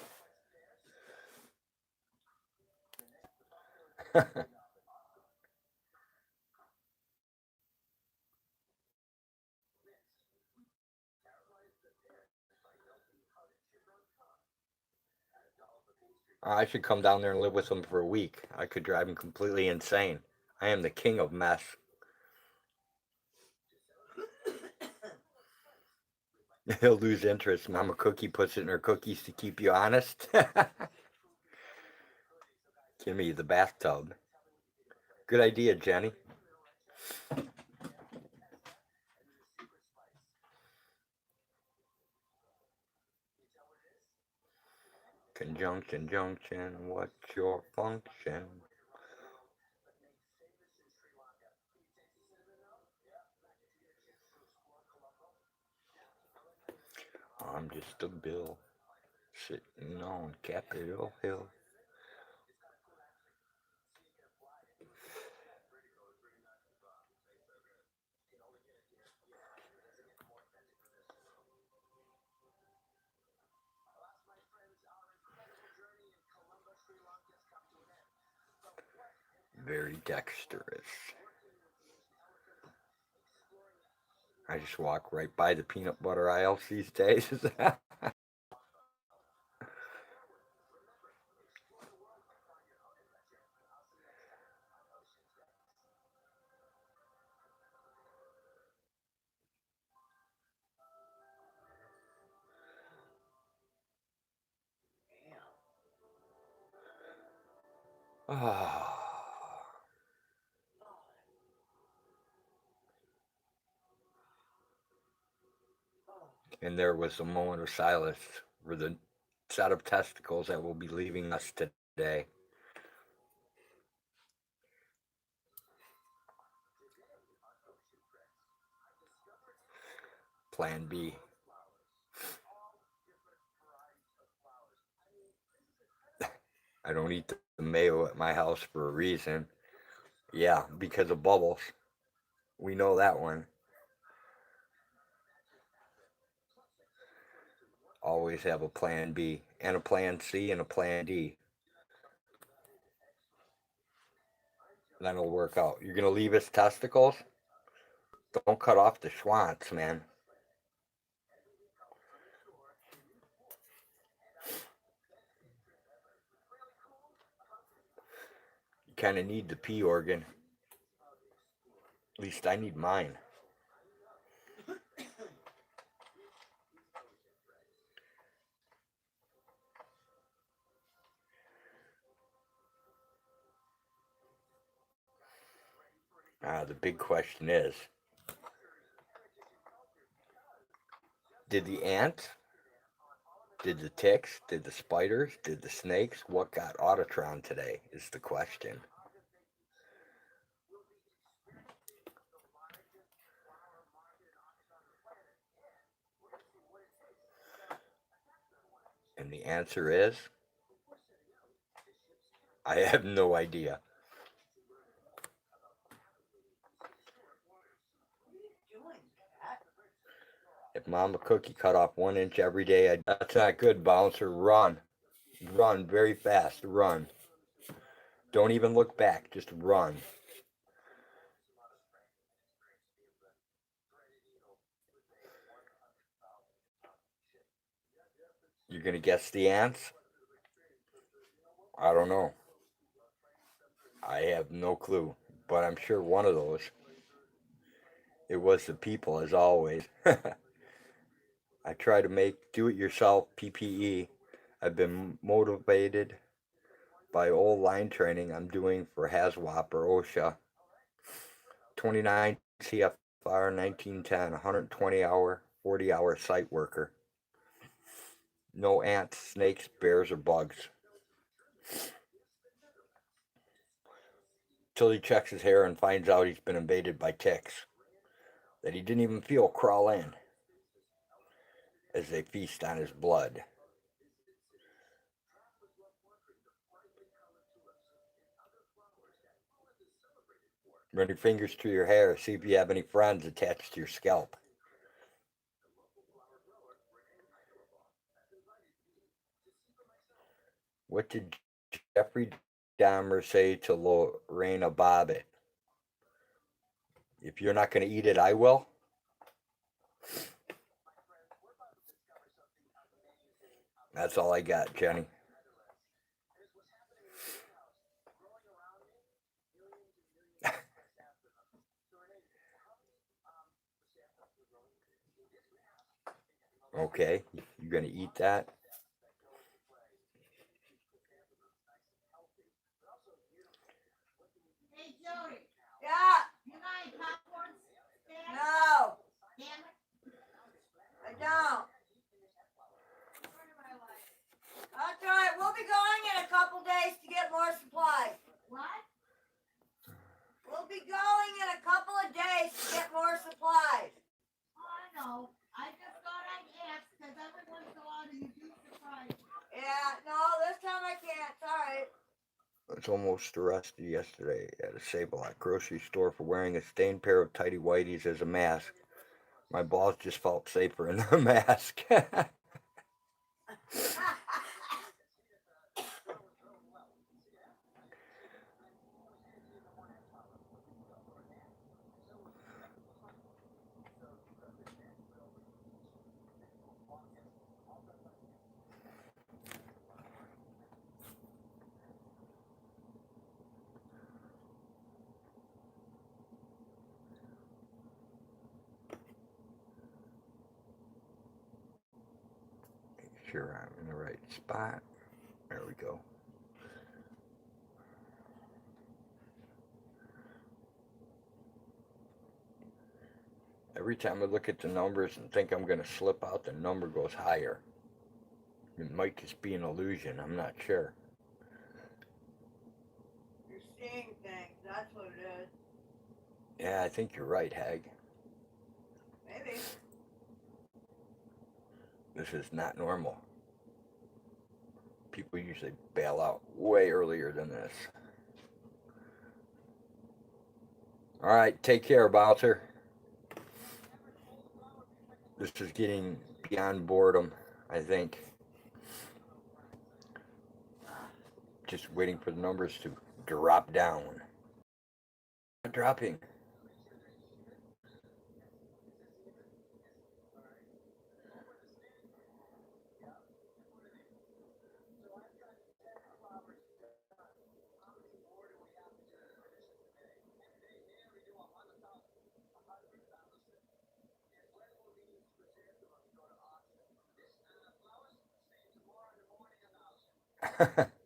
I should come down there and live with him for a week. I could drive him completely insane. I am the king of mess. He'll lose interest. Mama Cookie puts it in her cookies to keep you honest. Give me the bathtub. Good idea, Jenny. Conjunction, junction, what's your function? I'm just a bill sitting on Capitol Hill. Very dexterous. I just walk right by the peanut butter aisles these days. And there was a moment of silence for the set of testicles that will be leaving us today. plan B. I don't eat the mayo at my house for a reason. Yeah, because of bubbles. We know that one. Always have a plan B and a plan C and a plan D. Then it'll work out. You're gonna leave his testicles? Don't cut off the schwanz, man. You kind of need the pee organ. At least I need mine. The big question is, did the ants, did the ticks, did the spiders, did the snakes, what got Autotron today is the question. And the answer is, I have no idea. If Mama Cookie cut off 1 inch every day, that's not good, Bouncer. Run. Run very fast. Run. Don't even look back. Just run. You're going to guess the ants? I don't know. I have no clue. But I'm sure one of those. It was the people, as always. I try to make do-it-yourself PPE. I've been motivated by old line training I'm doing for HAZWOP or OSHA. 29 CFR 1910, 120 hour, 40 hour site worker. No ants, snakes, bears, or bugs. Till he checks his hair and finds out he's been invaded by ticks that he didn't even feel crawl in as they feast on his blood. Run your fingers through your hair, see if you have any friends attached to your scalp. What did Jeffrey Dahmer say to Lorena Bobbitt? If you're not going to eat it, I will. That's all I got, Jenny. Okay, you're going to eat that? Hey, Jody, Yeah. you got any popcorn? No, Damn it. I don't. That's all right. We'll be going in a couple days to get more supplies. What? We'll be going in a couple of days to get more supplies. Oh, I know. I just thought I'd ask because every once in a while you do surprise me. Yeah, no, this time I can't. It's all right. I was almost arrested yesterday at a Save-A-Lot grocery store for wearing a stained pair of tighty whities as a mask. My balls just felt safer in the mask. Make sure I'm in the right spot. There we go. Every time I look at the numbers and think I'm going to slip out, the number goes higher. It might just be an illusion. I'm not sure. You're seeing things. That's what it is. Yeah, I think you're right, Hag. Maybe. This is not normal. People usually bail out way earlier than this. All right, take care, Bouncer. This is getting beyond boredom, I think. Just waiting for the numbers to drop down. Not dropping.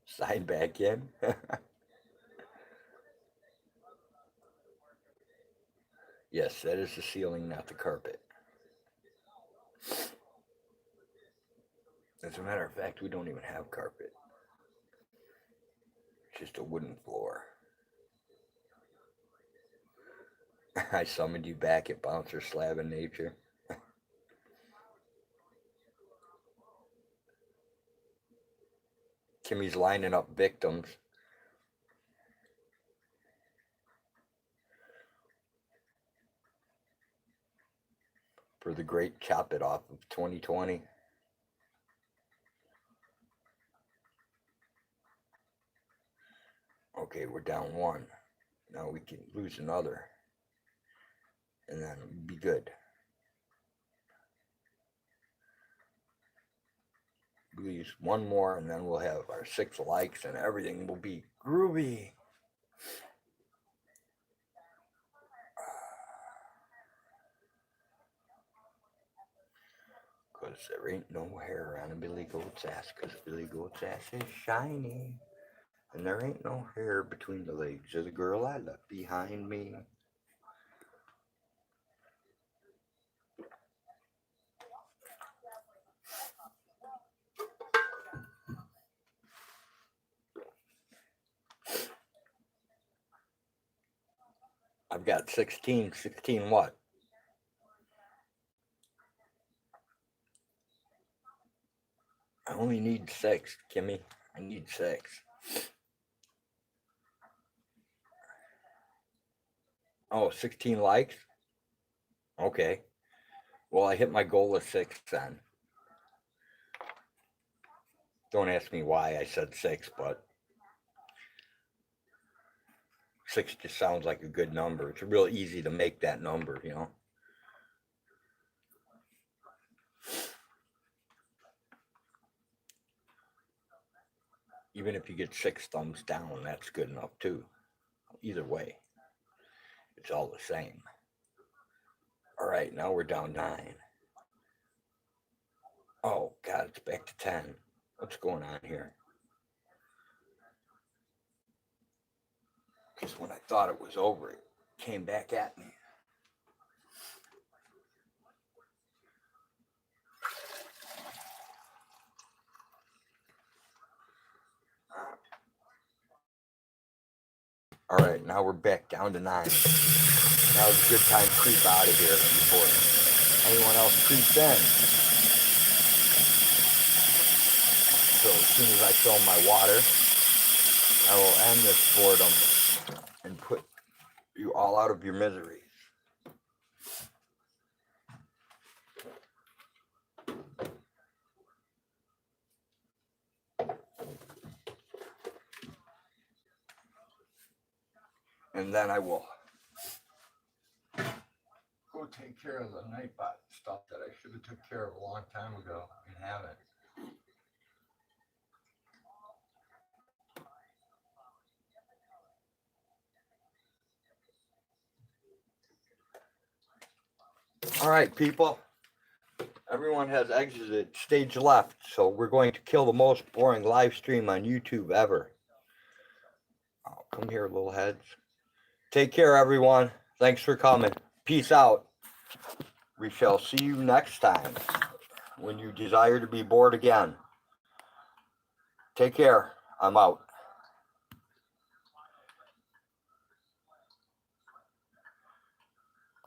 Sign back in. Yes, that is the ceiling, not the carpet. As a matter of fact, we don't even have carpet. It's just a wooden floor. I summoned you back at Bouncer Slab in Nature. Kimmy's lining up victims. For the great Chop It Off of 2020. Okay, we're down one. Now we can lose another. And then be good. Lose one more and then we'll have our 6 likes and everything will be groovy. Because there ain't no hair on a billy goat's ass, because billy goat's ass is shiny. And there ain't no hair between the legs of the girl I left behind me. I've got 16 what? I only need 6, Kimmy. I need 6. Oh, 16 likes? Okay. Well, I hit my goal of 6 then. Don't ask me why I said 6, but 6 just sounds like a good number. It's real easy to make that number, you know. Even if you get 6 thumbs down, that's good enough too. Either way, it's all the same. All right, now we're down 9. Oh, God, it's back to 10. What's going on here? Because when I thought it was over, it came back at me. All right, now we're back down to 9. Now is a good time to creep out of here before anyone else creeps in. So as soon as I fill my water, I will end this boredom and put you all out of your misery. And then I will go take care of the Nighbot stuff that I should have took care of a long time ago and haven't. All right, people. Everyone has exited stage left, so we're going to kill the most boring live stream on YouTube ever. Oh, come here, little heads. Take care, everyone. Thanks for coming. Peace out. We shall see you next time when you desire to be bored again. Take care. I'm out.